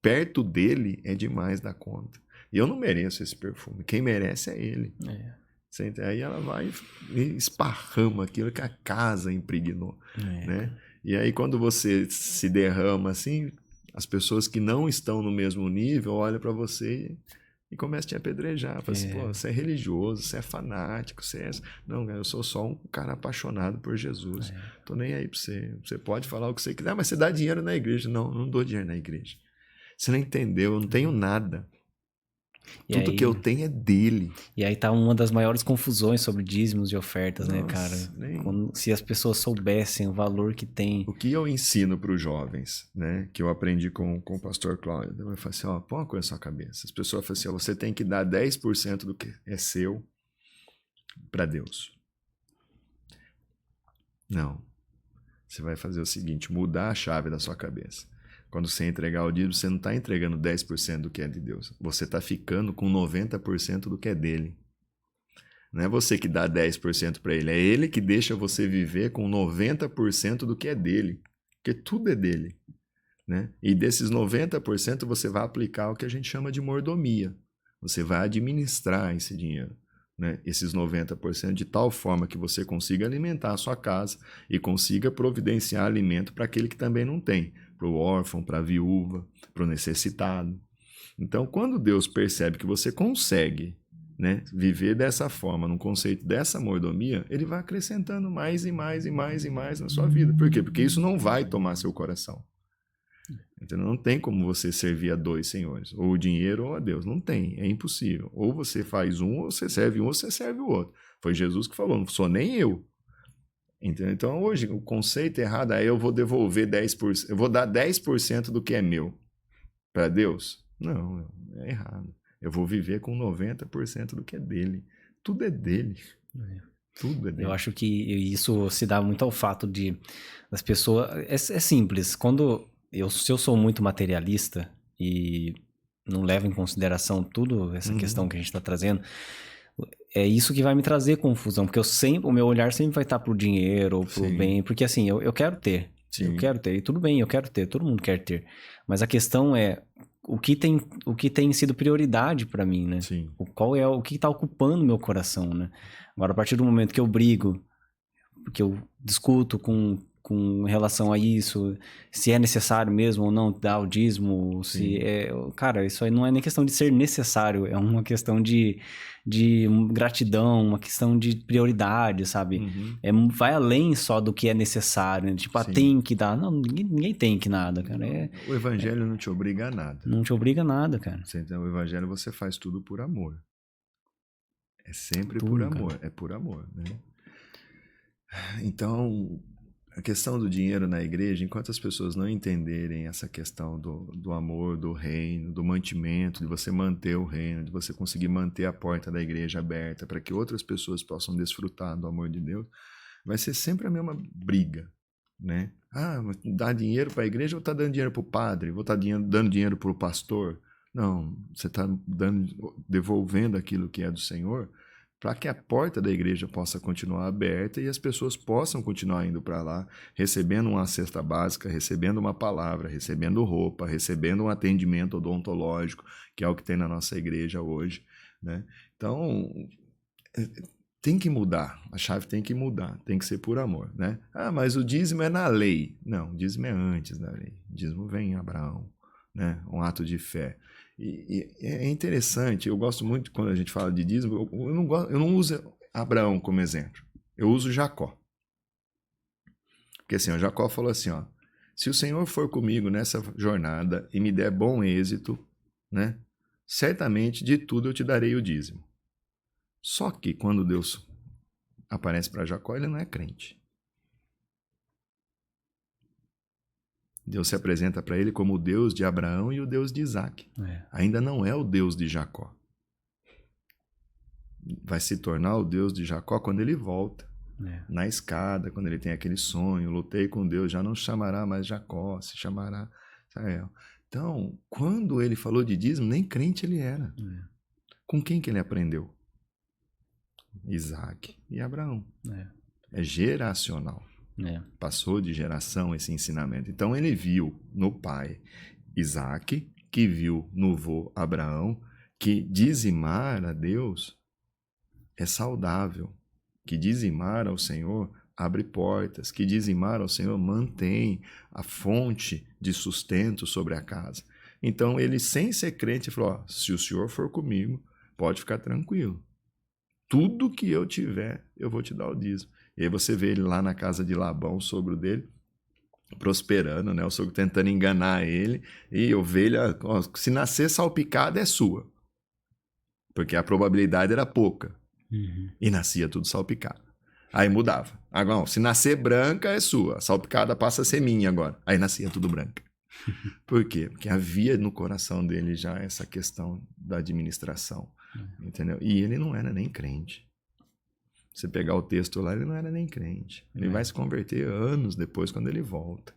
Perto dele é demais da conta. E eu não mereço esse perfume, quem merece é ele. Aí ela vai e esparrama aquilo que a casa impregnou, né? E aí quando você se derrama assim, as pessoas que não estão no mesmo nível olham para você e começam a te apedrejar. Fala assim, pô, você é religioso, você é fanático, você é... Não, eu sou só um cara apaixonado por Jesus. Tô nem aí pra você. Você pode falar o que você quiser, mas você dá dinheiro na igreja. Não, não dou dinheiro na igreja. Você não entendeu, eu não tenho nada. E Tudo aí, que eu tenho é dele. E aí tá uma das maiores confusões sobre dízimos e ofertas, Nossa, né, cara? nem... Se as pessoas soubessem o valor que tem. O que eu ensino para os jovens, né? Que eu aprendi com o pastor Cláudio. Eu falo assim, ó, põe uma coisa na sua cabeça. As pessoas falam assim, ó, você tem que dar 10% do que é seu para Deus. Não. Você vai fazer o seguinte, mudar a chave da sua cabeça. Quando você entregar o dízimo, você não está entregando 10% do que é de Deus. Você está ficando com 90% do que é dele. Não é você que dá 10% para ele, é ele que deixa você viver com 90% do que é dele. Porque tudo é dele. Né? E desses 90% você vai aplicar o que a gente chama de mordomia. Você vai administrar esse dinheiro. Né? Esses 90% de tal forma que você consiga alimentar a sua casa e consiga providenciar alimento para aquele que também não tem. Para o órfão, para a viúva, para o necessitado. Então, quando Deus percebe que você consegue, né, viver dessa forma, num conceito dessa mordomia, ele vai acrescentando mais e mais e mais e mais na sua vida. Por quê? Porque isso não vai tomar seu coração. Entendeu? Não tem como você servir a dois senhores, ou o dinheiro ou a Deus. Não tem, é impossível. Ou você faz um, ou você serve um, ou você serve o outro. Foi Jesus que falou, não sou nem eu. Entendeu? Então, hoje, o conceito errado é eu vou devolver 10%, eu vou dar 10% do que é meu para Deus. Não, é errado. Eu vou viver com 90% do que é dele. Tudo é dele. Tudo é dele. Eu acho que isso se dá muito ao fato de as pessoas... É simples. Se eu sou muito materialista e não levo em consideração tudo essa questão que a gente está trazendo, é isso que vai me trazer confusão. Porque o meu olhar sempre vai estar pro dinheiro ou pro bem. Porque assim, eu quero ter. Sim. Eu quero ter. E tudo bem, eu quero ter. Todo mundo quer ter. Mas a questão é... O que tem sido prioridade para mim, né? Sim. O que tá ocupando meu coração, né? Agora, a partir do momento que eu brigo, que eu discuto com relação a isso, se é necessário mesmo ou não dar o dízimo, cara, isso aí não é nem questão de ser necessário, é uma questão de gratidão, uma questão de prioridade, sabe? Vai além só do que é necessário, né? Tipo, tem que dar. Não, ninguém tem que nada, cara. O evangelho não te obriga a nada. Não te obriga a nada, cara. Então, o evangelho você faz tudo por amor. É sempre tudo, por amor, cara. É por amor, né? Então, a questão do dinheiro na igreja, enquanto as pessoas não entenderem essa questão do amor, do reino, do mantimento, de você manter o reino, de você conseguir manter a porta da igreja aberta para que outras pessoas possam desfrutar do amor de Deus, vai ser sempre a mesma briga, né? Mas dá dinheiro para a igreja ou está dando dinheiro para o padre? Vou estar dando dinheiro para o pastor? Não, você está devolvendo aquilo que é do Senhor para que a porta da igreja possa continuar aberta e as pessoas possam continuar indo para lá, recebendo uma cesta básica, recebendo uma palavra, recebendo roupa, recebendo um atendimento odontológico, que é o que tem na nossa igreja hoje, né? Então, tem que mudar, a chave tem que mudar, tem que ser por amor, né? Ah, mas o dízimo é na lei. Não, o dízimo é antes da lei. O dízimo vem em Abraão, né? Um ato de fé. E é interessante, eu gosto muito quando a gente fala de dízimo, eu não uso Abraão como exemplo, eu uso Jacó. Porque assim, o Jacó falou assim, ó, se o Senhor for comigo nessa jornada e me der bom êxito, né? Certamente de tudo eu te darei o dízimo. Só que quando Deus aparece para Jacó, ele não é crente. Deus se apresenta para ele como o Deus de Abraão e o Deus de Isaac. Ainda não é o Deus de Jacó. Vai se tornar o Deus de Jacó quando ele volta. Na escada, quando ele tem aquele sonho, lutei com Deus, já não chamará mais Jacó, se chamará Israel. Então, quando ele falou de dízimo, nem crente ele era. Com quem que ele aprendeu? Isaac e Abraão. É geracional. Passou de geração esse ensinamento. Então ele viu no pai Isaac, que viu no vô Abraão, que dizimar a Deus é saudável, que dizimar ao Senhor abre portas, que dizimar ao Senhor mantém a fonte de sustento sobre a casa. Então ele, sem ser crente, falou, ó, se o Senhor for comigo, pode ficar tranquilo. Tudo que eu tiver, eu vou te dar o dízimo. E aí você vê ele lá na casa de Labão, o sogro dele, prosperando, né? O sogro tentando enganar ele. E ovelha, ó, se nascer salpicada, é sua. Porque a probabilidade era pouca. E nascia tudo salpicado. Aí mudava. Agora, ó, se nascer branca, é sua. Salpicada passa a ser minha agora. Aí nascia tudo branca. Por quê? Porque havia no coração dele já essa questão da administração. Entendeu? E ele não era nem crente. Você pegar o texto lá, ele não era nem crente. Ele vai se converter anos depois, quando ele volta.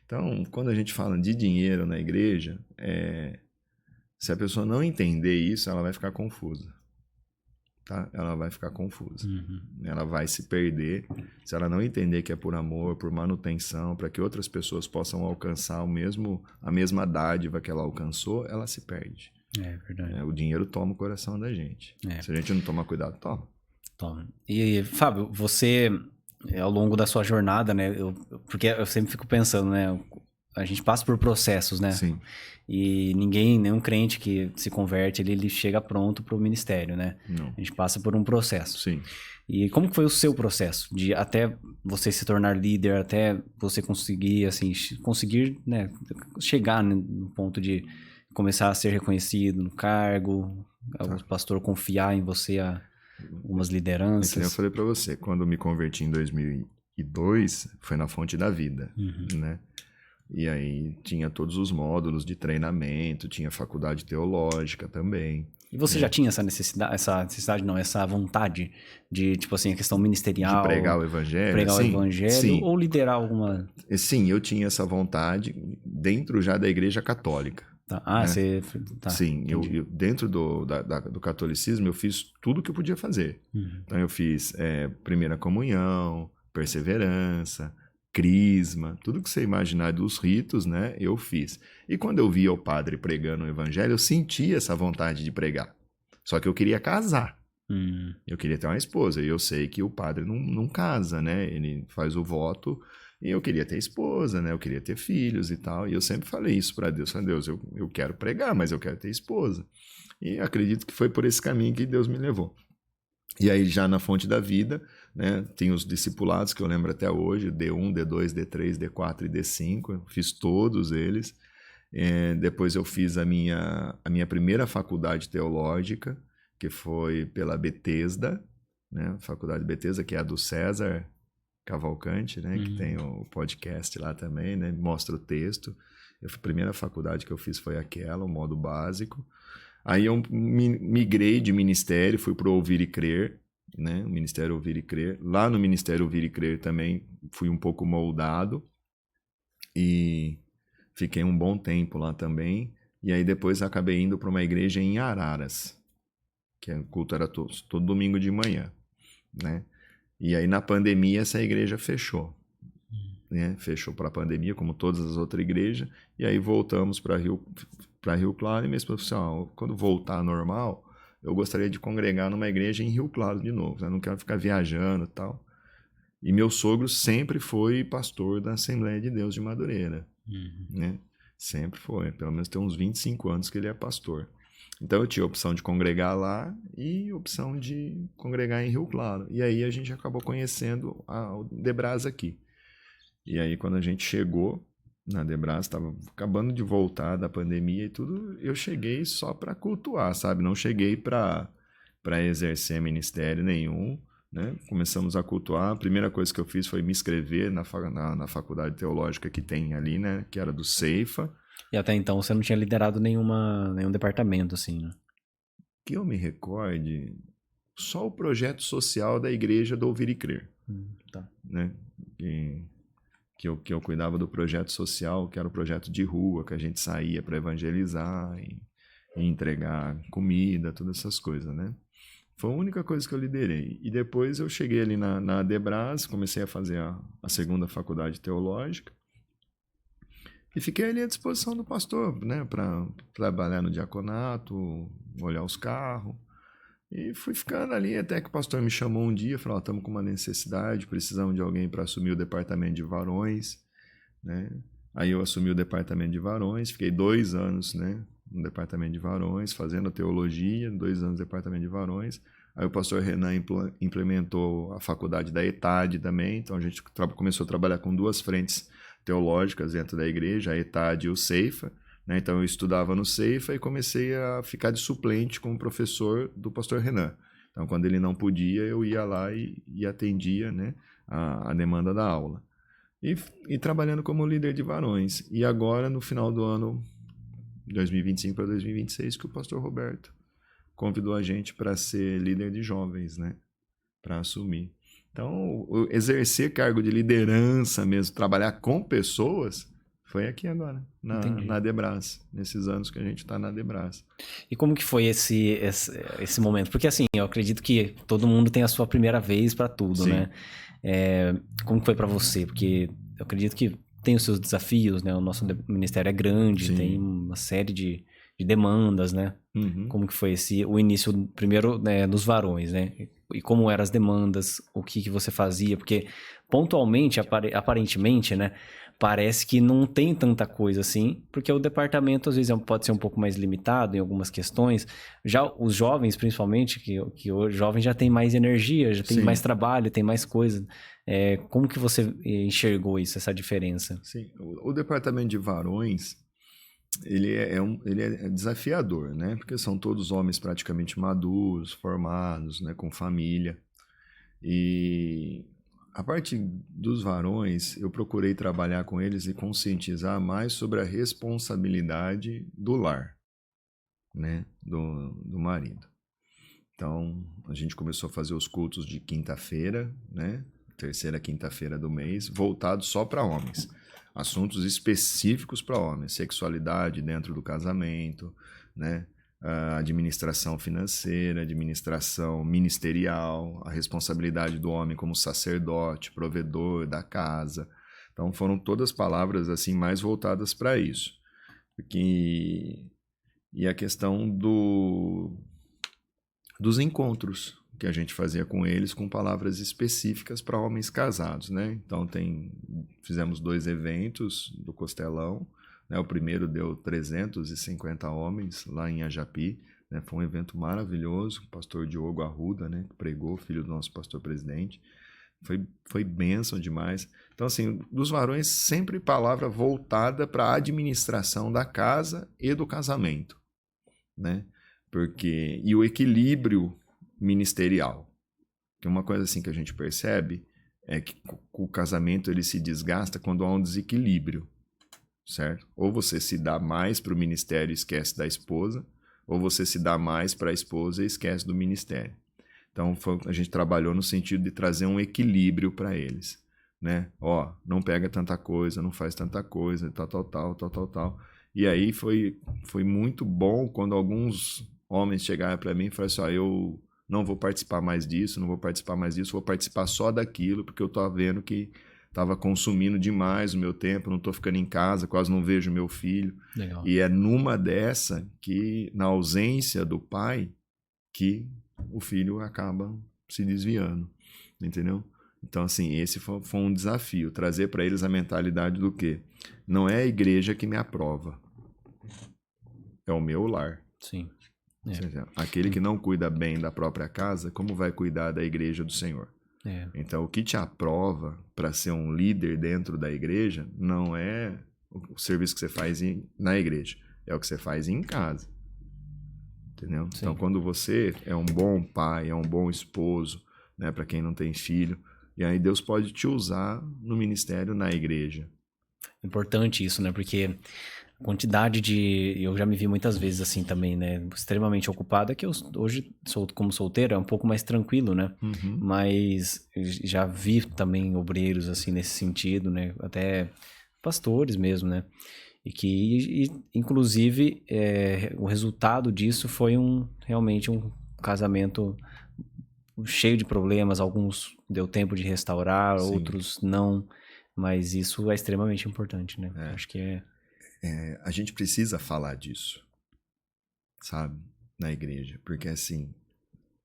Então, quando a gente fala de dinheiro na igreja, se a pessoa não entender isso, ela vai ficar confusa. Tá? Ela vai ficar confusa. Ela vai se perder se ela não entender que é por amor, por manutenção, para que outras pessoas possam alcançar a mesma dádiva que ela alcançou, ela se perde. É verdade. O dinheiro toma o coração da gente. Se a gente não tomar cuidado, toma. E, Fábio, você, ao longo da sua jornada, né? Porque eu sempre fico pensando, né? A gente passa por processos, né? Sim. E nenhum crente que se converte, ele chega pronto para o ministério, né? Não. A gente passa por um processo. Sim. E como que foi o seu processo? De até você se tornar líder, até você conseguir, assim, né? Chegar no ponto de começar a ser reconhecido no cargo, o pastor confiar em você algumas lideranças. Eu falei para você, quando eu me converti em 2002, foi na Fonte da Vida, né? E aí tinha todos os módulos de treinamento, tinha faculdade teológica também. E você já tinha essa vontade de, tipo assim, a questão ministerial? De pregar o evangelho? Pregar o evangelho sim. Ou liderar alguma... Sim, eu tinha essa vontade dentro já da Igreja Católica. Tá. Né? Você... Tá, sim, eu dentro do catolicismo eu fiz tudo o que eu podia fazer. Então eu fiz primeira comunhão, perseverança, crisma, tudo que você imaginar dos ritos, né, eu fiz. E quando eu via o padre pregando o evangelho, eu sentia essa vontade de pregar. Só que eu queria casar. Eu queria ter uma esposa. E eu sei que o padre não casa, né? Ele faz o voto. E eu queria ter esposa, né? Eu queria ter filhos e tal. E eu sempre falei isso para Deus. Falei, Deus, eu quero pregar, mas eu quero ter esposa. E acredito que foi por esse caminho que Deus me levou. E aí já na Fonte da Vida, né, tem os discipulados que eu lembro até hoje, D1, D2, D3, D4 e D5, eu fiz todos eles. Depois eu fiz a minha primeira faculdade teológica, que foi pela Bethesda, né, Faculdade Bethesda, que é a do César Cavalcante, né, que tem o podcast lá também, né, mostra o texto. A primeira faculdade que eu fiz foi aquela, o modo básico. Aí eu migrei de ministério, fui para o Ouvir e Crer, né? O Ministério Ouvir e Crer. Lá no Ministério Ouvir e Crer também fui um pouco moldado e fiquei um bom tempo lá também. E aí depois acabei indo para uma igreja em Araras, que o culto era todo domingo de manhã, né? E aí na pandemia essa igreja fechou, né? Fechou para a pandemia, como todas as outras igrejas, e aí voltamos para Rio Claro, e mesmo assim, ó, quando voltar normal, eu gostaria de congregar numa igreja em Rio Claro de novo, né? Não quero ficar viajando e tal. E meu sogro sempre foi pastor da Assembleia de Deus de Madureira, né? Sempre foi, pelo menos tem uns 25 anos que ele é pastor. Então eu tinha a opção de congregar lá e a opção de congregar em Rio Claro. E aí a gente acabou conhecendo o Debras aqui. E aí quando a gente chegou na Debras, estava acabando de voltar da pandemia e tudo, eu cheguei só para cultuar, sabe? Não cheguei para exercer ministério nenhum, né? Começamos a cultuar. A primeira coisa que eu fiz foi me inscrever na faculdade teológica que tem ali, né? Que era do Ceifa. E até então você não tinha liderado nenhum departamento, assim, né? Que eu me recorde, só o projeto social da igreja do Ouvir e Crer, Tá. né? Que eu cuidava do projeto social, que era o projeto de rua, que a gente saía para evangelizar e entregar comida, todas essas coisas, né? Foi a única coisa que eu liderei. E depois eu cheguei ali na Debras, comecei a fazer a segunda faculdade teológica, e fiquei ali à disposição do pastor, né, para trabalhar no diaconato, olhar os carros. E fui ficando ali até que o pastor me chamou um dia, falou: estamos com uma necessidade, precisamos de alguém para assumir o departamento de varões, né? Aí eu assumi o departamento de varões, fiquei 2 anos, né, no departamento de varões, fazendo a teologia, 2 anos no departamento de varões. Aí o pastor Renan implementou a faculdade da ETAD também, então a gente começou a trabalhar com 2 frentes teológicas dentro da igreja, a ETAD e o Ceifa, né? Então eu estudava no Ceifa e comecei a ficar de suplente com o professor do pastor Renan. Então quando ele não podia, eu ia lá e atendia, né, a demanda da aula. E trabalhando como líder de varões. E agora, no final do ano 2025 para 2026, que o pastor Roberto convidou a gente para ser líder de jovens, né, para assumir. Então, exercer cargo de liderança mesmo, trabalhar com pessoas, foi aqui agora, na Debras, nesses anos que a gente está na Debras. E como que foi esse momento? Porque assim, eu acredito que todo mundo tem a sua primeira vez para tudo, Sim. né? Como que foi para você? Porque eu acredito que tem os seus desafios, né? O nosso ministério é grande, Sim. tem uma série de demandas, né? Uhum. Como que foi o início, primeiro, né, dos varões, né? E como eram as demandas, o que você fazia? Porque pontualmente, aparentemente, né? Parece que não tem tanta coisa assim, porque o departamento às vezes pode ser um pouco mais limitado em algumas questões. Já os jovens, principalmente, que hoje jovens já tem mais energia, já tem Sim. mais trabalho, tem mais coisa. Como que você enxergou isso, essa diferença? Sim, o departamento de varões, ele é desafiador, né? Porque são todos homens praticamente maduros, formados, né? Com família. E a parte dos varões, eu procurei trabalhar com eles e conscientizar mais sobre a responsabilidade do lar, né? Do marido. Então, a gente começou a fazer os cultos de quinta-feira, né? Terceira quinta-feira do mês, voltados só para homens. Assuntos específicos para homens, sexualidade dentro do casamento, né? A administração financeira, administração ministerial, a responsabilidade do homem como sacerdote, provedor da casa. Então foram todas palavras assim mais voltadas para isso. E a questão dos encontros que a gente fazia com eles com palavras específicas para homens casados, né? Então fizemos 2 eventos do Costelão, né? O primeiro deu 350 homens lá em Ajapi, né? Foi um evento maravilhoso, o pastor Diogo Arruda, né, que pregou, filho do nosso pastor presidente. Foi bênção demais. Então, assim, dos varões, sempre palavra voltada para a administração da casa e do casamento, né? E o equilíbrio ministerial. Que uma coisa assim que a gente percebe é que o casamento ele se desgasta quando há um desequilíbrio, certo? Ou você se dá mais para o ministério e esquece da esposa, ou você se dá mais para a esposa e esquece do ministério. Então a gente trabalhou no sentido de trazer um equilíbrio para eles, né? Ó, não pega tanta coisa, não faz tanta coisa, tal. E aí foi muito bom quando alguns homens chegarem para mim e falarem assim, ó, eu não vou participar mais disso, não vou participar mais disso, vou participar só daquilo, porque eu tô vendo que estava consumindo demais o meu tempo, não tô ficando em casa, quase não vejo meu filho. Legal. E é numa dessa que, na ausência do pai, que o filho acaba se desviando, entendeu? Então, assim, esse foi um desafio, trazer para eles a mentalidade do quê? Não é a igreja que me aprova, é o meu lar. Sim. Ou seja, aquele que não cuida bem da própria casa, como vai cuidar da igreja do Senhor? Então, o que te aprova para ser um líder dentro da igreja não é o serviço que você faz na igreja, é o que você faz em casa. Entendeu? Sim. Então, quando você é um bom pai, é um bom esposo, né, para quem não tem filho, e aí Deus pode te usar no ministério na igreja. Importante isso, né? Porque a quantidade de... Eu já me vi muitas vezes assim também, né? Extremamente ocupado. É que eu hoje, como solteiro, é um pouco mais tranquilo, né? Uhum. Mas já vi também obreiros assim nesse sentido, né? Até pastores mesmo, né? E que, inclusive, o resultado disso foi realmente um casamento cheio de problemas. Alguns deu tempo de restaurar, Sim. outros não. Mas isso é extremamente importante, né? Acho que a gente precisa falar disso, sabe? Na igreja. Porque, assim,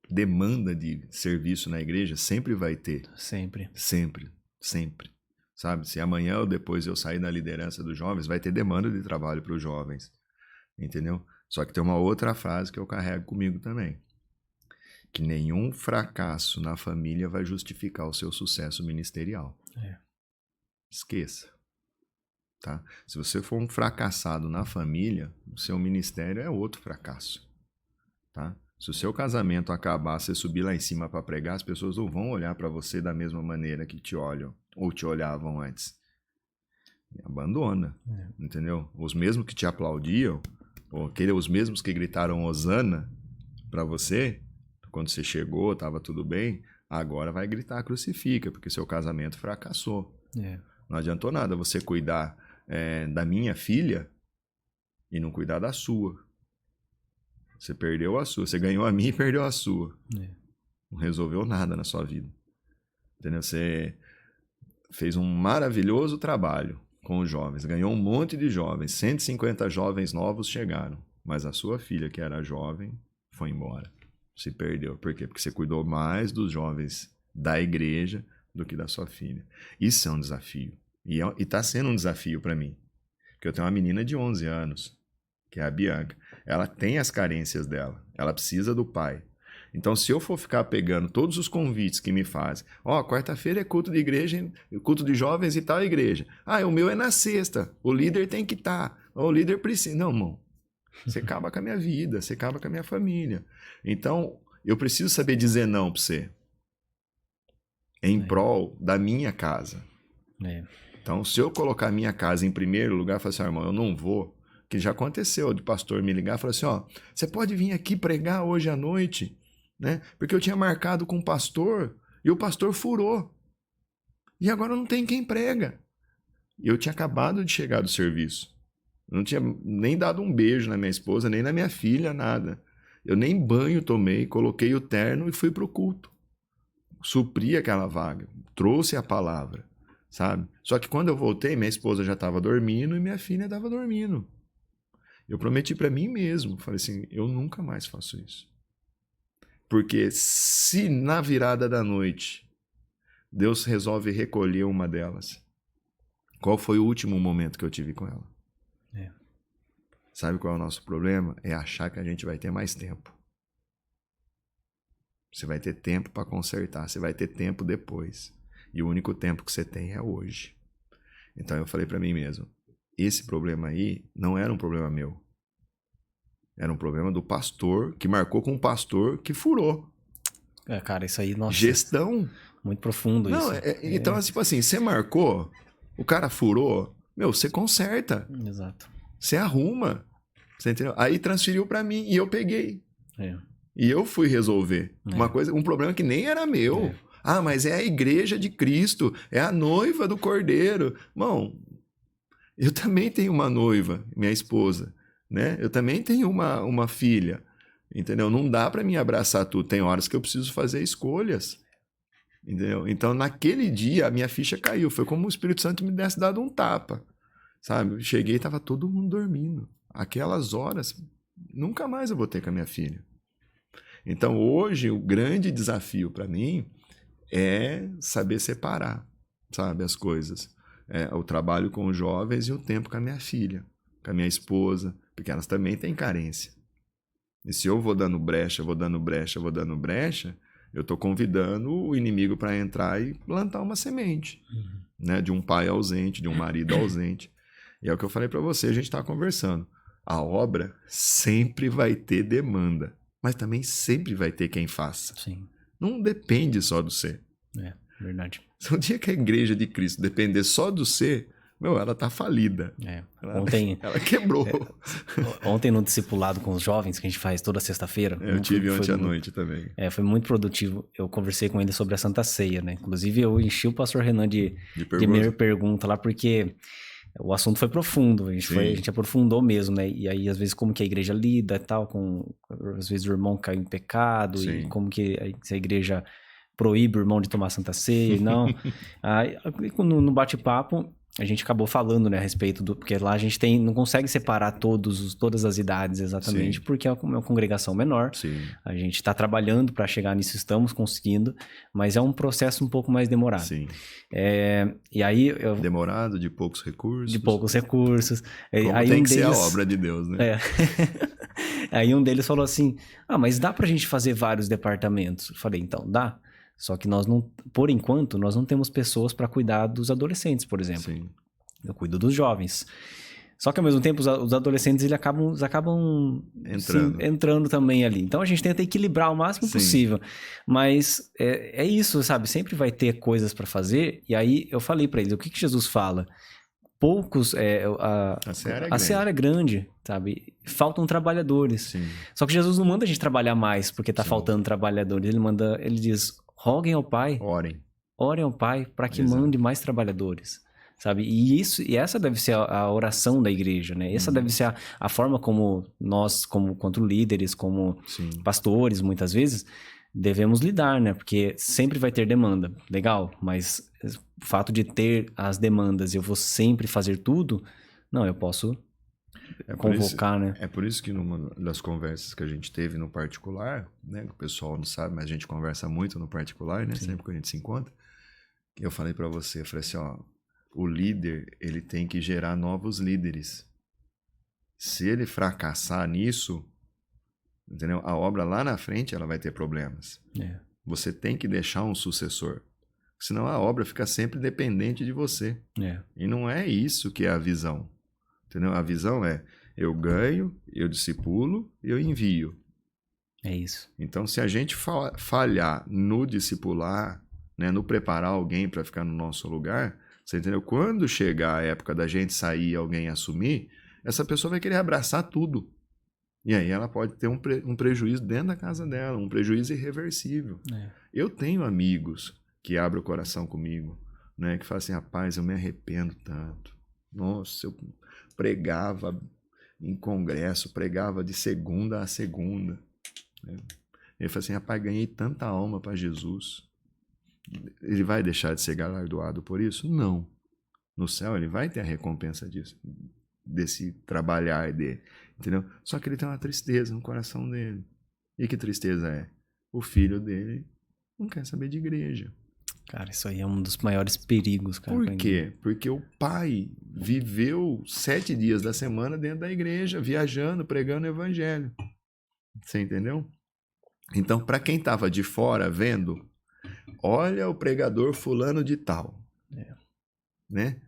demanda de serviço na igreja sempre vai ter. Sempre. Sempre. Sempre. Sabe? Se amanhã ou depois eu sair da liderança dos jovens, vai ter demanda de trabalho para os jovens. Entendeu? Só que tem uma outra frase que eu carrego comigo também. Que nenhum fracasso na família vai justificar o seu sucesso ministerial. Esqueça. Tá? Se você for um fracassado na família, o seu ministério é outro fracasso. Tá? Se o seu casamento acabar, você subir lá em cima para pregar, as pessoas não vão olhar para você da mesma maneira que te olham ou te olhavam antes. E abandona, entendeu? Os mesmos que te aplaudiam, ou os mesmos que gritaram Hosana para você, quando você chegou, estava tudo bem, agora vai gritar crucifica, porque seu casamento fracassou. Não adiantou nada você cuidar da minha filha e não cuidar da sua. Você perdeu a sua. Você ganhou a minha e perdeu a sua. Não resolveu nada na sua vida. Entendeu? Você fez um maravilhoso trabalho com os jovens. Ganhou um monte de jovens. 150 jovens novos chegaram. Mas a sua filha, que era jovem, foi embora. Se perdeu. Por quê? Porque você cuidou mais dos jovens da igreja do que da sua filha. Isso é um desafio. E está sendo um desafio para mim. Porque eu tenho uma menina de 11 anos, que é a Bianca. Ela tem as carências dela. Ela precisa do pai. Então, se eu for ficar pegando todos os convites que me fazem, quarta-feira é culto de igreja, culto de jovens e tal igreja. O meu é na sexta. O líder tem que estar. O líder precisa. Não, irmão. Você acaba com a minha vida, você acaba com a minha família. Então, eu preciso saber dizer não para você. Em prol da minha casa. Então, se eu colocar a minha casa em primeiro lugar, eu falo assim, irmão, eu não vou. Que já aconteceu de pastor me ligar e falar assim, você pode vir aqui pregar hoje à noite, né? Porque eu tinha marcado com o pastor e o pastor furou. E agora não tem quem prega. E eu tinha acabado de chegar do serviço. Eu não tinha nem dado um beijo na minha esposa, nem na minha filha, nada. Eu nem banho tomei, coloquei o terno e fui para o culto. Supri aquela vaga, trouxe a palavra, sabe? Só que quando eu voltei, minha esposa já estava dormindo e minha filha estava dormindo. Eu prometi para mim mesmo, falei assim, eu nunca mais faço isso. Porque se na virada da noite Deus resolve recolher uma delas, qual foi o último momento que eu tive com ela? Sabe qual é o nosso problema? É achar que a gente vai ter mais tempo. Você vai ter tempo para consertar, você vai ter tempo depois. E o único tempo que você tem é hoje. Então eu falei para mim mesmo, esse problema aí não era um problema meu. Era um problema do pastor, que marcou com um pastor que furou. Cara, isso aí, nossa. Gestão. Muito profundo isso. Então, tipo assim, você marcou, o cara furou, você conserta. Exato. Você arruma. Você entendeu? Aí transferiu para mim e eu peguei. E eu fui resolver. Um problema que nem era meu. Mas é a igreja de Cristo, é a noiva do Cordeiro. Irmão, eu também tenho uma noiva, minha esposa, né? Eu também tenho uma filha, Entendeu? Não dá para mim abraçar tudo. Tem horas que eu preciso fazer escolhas. Entendeu? Então, naquele dia, a minha ficha caiu. Foi como o Espírito Santo me desse dado um tapa. Sabe? Eu cheguei e estava todo mundo dormindo. Aquelas horas, nunca mais eu vou ter com a minha filha. Então, hoje, o grande desafio para mim é saber separar, sabe, as coisas. O trabalho com os jovens e o tempo com a minha filha, com a minha esposa, porque elas também têm carência. E se eu vou dando brecha, eu estou convidando o inimigo para entrar e plantar uma semente, né, de um pai ausente, de um marido ausente. E é o que eu falei para você, a gente está conversando. A obra sempre vai ter demanda, mas também sempre vai ter quem faça. Sim. Não depende só do ser. Verdade. Se um dia que a igreja de Cristo depender só do ser, ela tá falida. Ela quebrou. Ontem no discipulado com os jovens, que a gente faz toda sexta-feira. Eu tive ontem à noite também. Foi muito produtivo. Eu conversei com ele sobre a Santa Ceia, né? Inclusive, eu enchi o pastor Renan de pergunta lá, porque o assunto foi profundo. A gente aprofundou mesmo, né? E aí, às vezes, como que a igreja lida e tal, às vezes o irmão caiu em pecado, e como que a igreja proíbe o irmão de tomar Santa Ceia e não. Aí, no bate-papo, a gente acabou falando, né, a respeito do... Porque lá a gente não consegue separar todas as idades exatamente, porque é uma congregação menor. Sim. A gente está trabalhando para chegar nisso, estamos conseguindo, mas é um processo um pouco mais demorado. Sim. E aí... Demorado, de poucos recursos. De poucos recursos. Como aí tem que ser a obra de Deus, né? Aí um deles falou assim, mas dá pra gente fazer vários departamentos? Eu falei, então, dá. Só que por enquanto, nós não temos pessoas para cuidar dos adolescentes, por exemplo. Sim. Eu cuido dos jovens. Só que ao mesmo tempo, os adolescentes eles acabam entrando também ali. Então a gente tenta equilibrar o máximo possível. Mas é isso, sabe? Sempre vai ter coisas para fazer. E aí eu falei para eles, o que Jesus fala? Poucos... A seara é grande, sabe? Faltam trabalhadores. Sim. Só que Jesus não manda a gente trabalhar mais porque tá faltando trabalhadores. Ele diz, roguem ao Pai. Orem ao Pai para que mande mais trabalhadores. Sabe? E essa deve ser a oração da igreja, né? Essa deve ser a forma como nós, quanto líderes, como pastores, muitas vezes, devemos lidar, né? Porque sempre vai ter demanda. Legal, mas o fato de ter as demandas e eu vou sempre fazer tudo, não, eu posso convocar, né? É por isso que numa das conversas que a gente teve no particular, né? Que o pessoal não sabe, mas a gente conversa muito no particular, né? Sempre que a gente se encontra. Eu falei para você, eu falei assim, o líder, ele tem que gerar novos líderes. Se ele fracassar nisso, entendeu? A obra lá na frente, ela vai ter problemas. Você tem que deixar um sucessor. Senão a obra fica sempre dependente de você. E não é isso que é a visão. Entendeu? A visão é, eu ganho, eu discipulo e eu envio. É isso. Então, se a gente falhar no discipular, né, no preparar alguém para ficar no nosso lugar... Você entendeu? Quando chegar a época da gente sair e alguém assumir, essa pessoa vai querer abraçar tudo. E aí ela pode ter um prejuízo dentro da casa dela, um prejuízo irreversível. Eu tenho amigos que abrem o coração comigo, né? Que falam assim, rapaz, eu me arrependo tanto. Nossa, eu pregava em congresso, pregava de segunda a segunda. Ele fala assim, rapaz, ganhei tanta alma para Jesus. Ele vai deixar de ser galardoado por isso? Não. No céu ele vai ter a recompensa disso, desse trabalhar dele, entendeu? Só que ele tem uma tristeza no coração dele. E que tristeza é? O filho dele não quer saber de igreja. Cara, isso aí é um dos maiores perigos, cara. Por quê? Porque o pai viveu 7 dias da semana dentro da igreja, viajando, pregando o evangelho. Você entendeu? Então, para quem estava de fora vendo, olha o pregador fulano de tal. Né?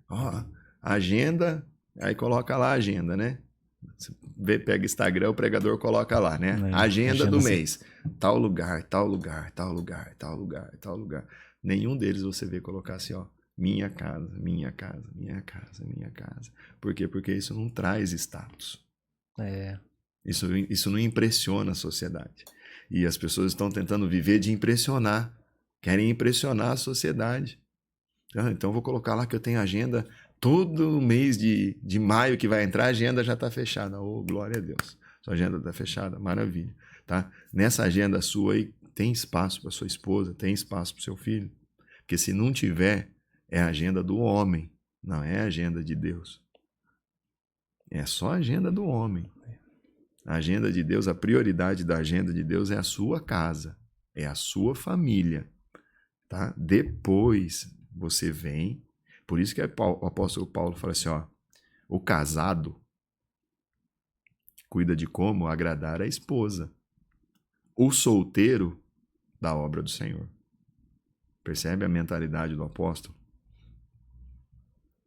Agenda, aí coloca lá a agenda, né? Você pega Instagram, o pregador coloca lá, né? Agenda do mês. Tal lugar, tal lugar, tal lugar, tal lugar, tal lugar. Nenhum deles você vê colocar assim, minha casa, minha casa, minha casa, minha casa. Por quê? Porque isso não traz status. Isso não impressiona a sociedade. E as pessoas estão tentando viver de impressionar. Querem impressionar a sociedade. Então eu vou colocar lá que eu tenho agenda todo mês de maio que vai entrar, a agenda já está fechada. Oh, glória a Deus. Sua agenda está fechada, maravilha. tá? Nessa agenda sua aí, tem espaço para sua esposa, tem espaço para seu filho? Porque se não tiver, é a agenda do homem, não é a agenda de Deus. É só a agenda do homem. A agenda de Deus, a prioridade da agenda de Deus é a sua casa, é a sua família, tá? Depois você vem. Por isso que o apóstolo Paulo fala assim, ó, o casado cuida de como agradar a esposa. O solteiro da obra do Senhor. Percebe a mentalidade do apóstolo?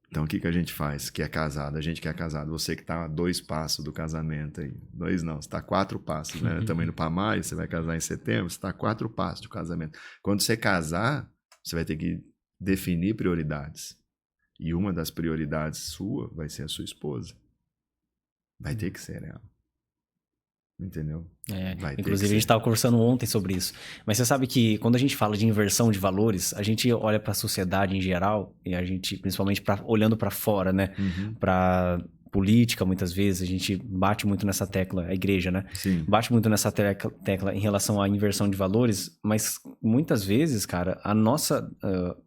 Então, o que a gente faz? Que é casado, a gente que é casado, você que está a 2 passos do casamento aí. 2 não, você está a 4 passos, né? Estamos indo para maio, você vai casar em setembro, você está a 4 passos do casamento. Quando você casar, você vai ter que definir prioridades. E uma das prioridades sua vai ser a sua esposa. Vai ter que ser ela. Entendeu? Inclusive, a gente estava conversando ontem sobre isso. Mas você sabe que quando a gente fala de inversão de valores, a gente olha para a sociedade em geral, e a gente, principalmente olhando para fora, né? Para política, muitas vezes, a gente bate muito nessa tecla, a igreja, né? Sim. Bate muito nessa tecla em relação à inversão de valores, mas muitas vezes, cara, a nossa.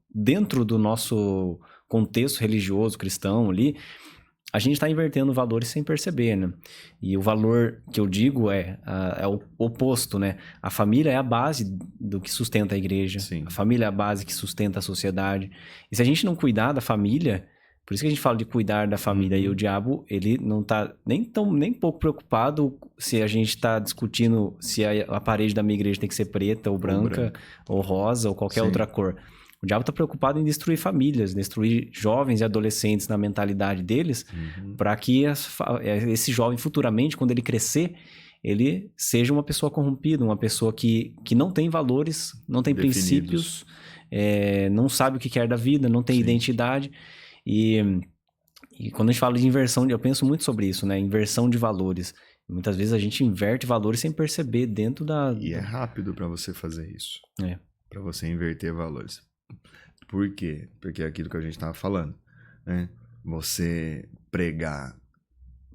Dentro do nosso contexto religioso, cristão ali, a gente está invertendo valores sem perceber, né? E o valor que eu digo é o oposto, né? A família é a base do que sustenta a igreja. Sim. A família é a base que sustenta a sociedade. E se a gente não cuidar da família, por isso que a gente fala de cuidar da família, e o diabo, ele não tá nem pouco preocupado se a gente está discutindo se a parede da minha igreja tem que ser preta ou branca, ou rosa, ou qualquer outra cor. O diabo está preocupado em destruir famílias, destruir jovens e adolescentes na mentalidade deles, para que esse jovem futuramente, quando ele crescer, ele seja uma pessoa corrompida, uma pessoa que não tem valores, não tem princípios, não sabe o que quer da vida, não tem identidade. E quando a gente fala de inversão, eu penso muito sobre isso, né? Inversão de valores. Muitas vezes a gente inverte valores sem perceber dentro da... E é rápido para você fazer isso. Para você inverter valores. Por quê? Porque é aquilo que a gente estava falando, né? Você pregar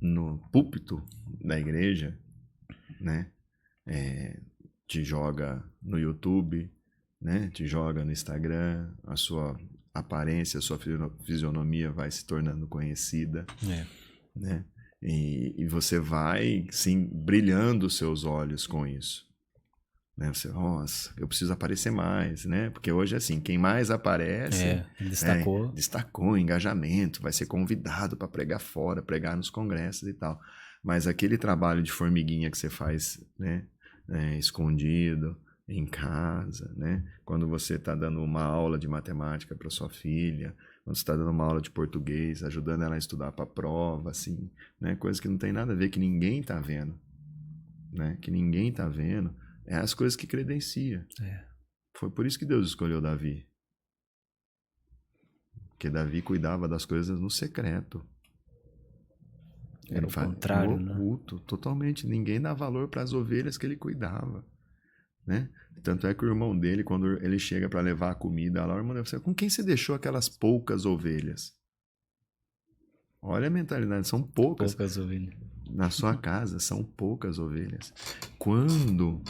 no púlpito da igreja, né? Te joga no YouTube, né? Te joga no Instagram, a sua aparência, a sua fisionomia vai se tornando conhecida, né? E você vai, sim, brilhando os seus olhos com isso. Né? Você, nossa, eu preciso aparecer mais, né? Porque hoje, assim, quem mais aparece... destacou, engajamento, vai ser convidado para pregar fora, pregar nos congressos e tal. Mas aquele trabalho de formiguinha que você faz, né? Escondido, em casa, né? Quando você está dando uma aula de matemática para sua filha, quando você está dando uma aula de português, ajudando ela a estudar para a prova, assim, né? Coisas que não tem nada a ver, que ninguém está vendo, né? Que ninguém está vendo. É as coisas que credencia. Foi por isso que Deus escolheu Davi. Porque Davi cuidava das coisas no secreto. Era o contrário, no oculto, totalmente. Ninguém dá valor para as ovelhas que ele cuidava. Né? Tanto é que o irmão dele, quando ele chega para levar a comida lá, o irmão dele fala, com quem você deixou aquelas poucas ovelhas? Olha a mentalidade, são poucas ovelhas. Na sua casa, são poucas ovelhas. Quando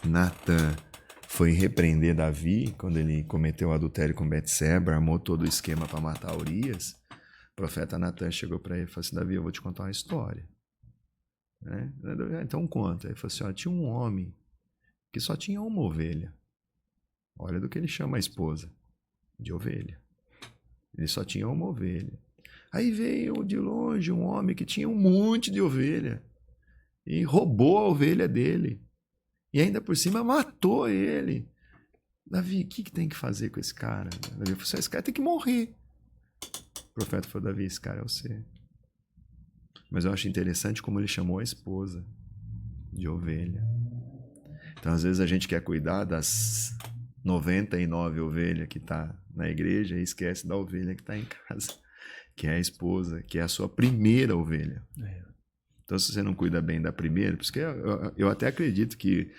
Natan foi repreender Davi, quando ele cometeu o adultério com Betseba, armou todo o esquema para matar Urias, o profeta Natan chegou para ele e falou assim, Davi, eu vou te contar uma história. Né? Então conta. Ele falou assim, tinha um homem que só tinha uma ovelha. Olha do que ele chama a esposa, de ovelha. Ele só tinha uma ovelha. Aí veio de longe um homem que tinha um monte de ovelha e roubou a ovelha dele. E ainda por cima matou ele. Davi, o que tem que fazer com esse cara? Davi falou assim, esse cara tem que morrer. O profeta falou, Davi, esse cara é você. Mas eu acho interessante como ele chamou a esposa de ovelha. Então, às vezes, a gente quer cuidar das 99 ovelhas que está na igreja e esquece da ovelha que está em casa, que é a esposa, que é a sua primeira ovelha. Então, se você não cuida bem da primeira, porque eu até acredito que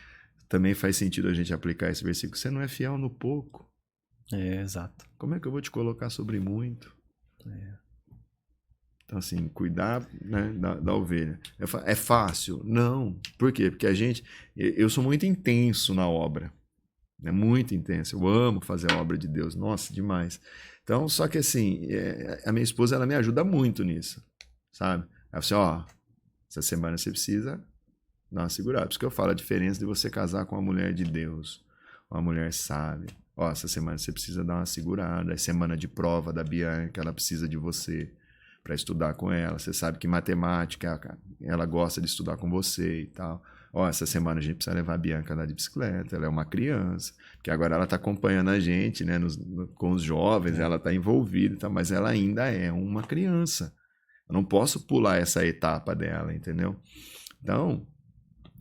também faz sentido a gente aplicar esse versículo, você não é fiel no pouco. Exato. Como é que eu vou te colocar sobre muito? Então, assim, cuidar, né, da ovelha. É fácil? Não. Por quê? Porque eu sou muito intenso na obra. É muito intenso. Eu amo fazer a obra de Deus. Nossa, demais. Então, só que assim, a minha esposa, ela me ajuda muito nisso, sabe? Ela fala assim, essa semana você precisa dar uma segurada. Por isso que eu falo a diferença de você casar com uma mulher de Deus, uma mulher sábia. Essa semana você precisa dar uma segurada. É semana de prova da Bianca, ela precisa de você para estudar com ela. Você sabe que matemática, ela gosta de estudar com você e tal. Essa semana a gente precisa levar a Bianca a andar de bicicleta, ela é uma criança, porque agora ela está acompanhando a gente, né, com os jovens, ela está envolvida e tal, mas ela ainda é uma criança. Eu não posso pular essa etapa dela, entendeu? Então,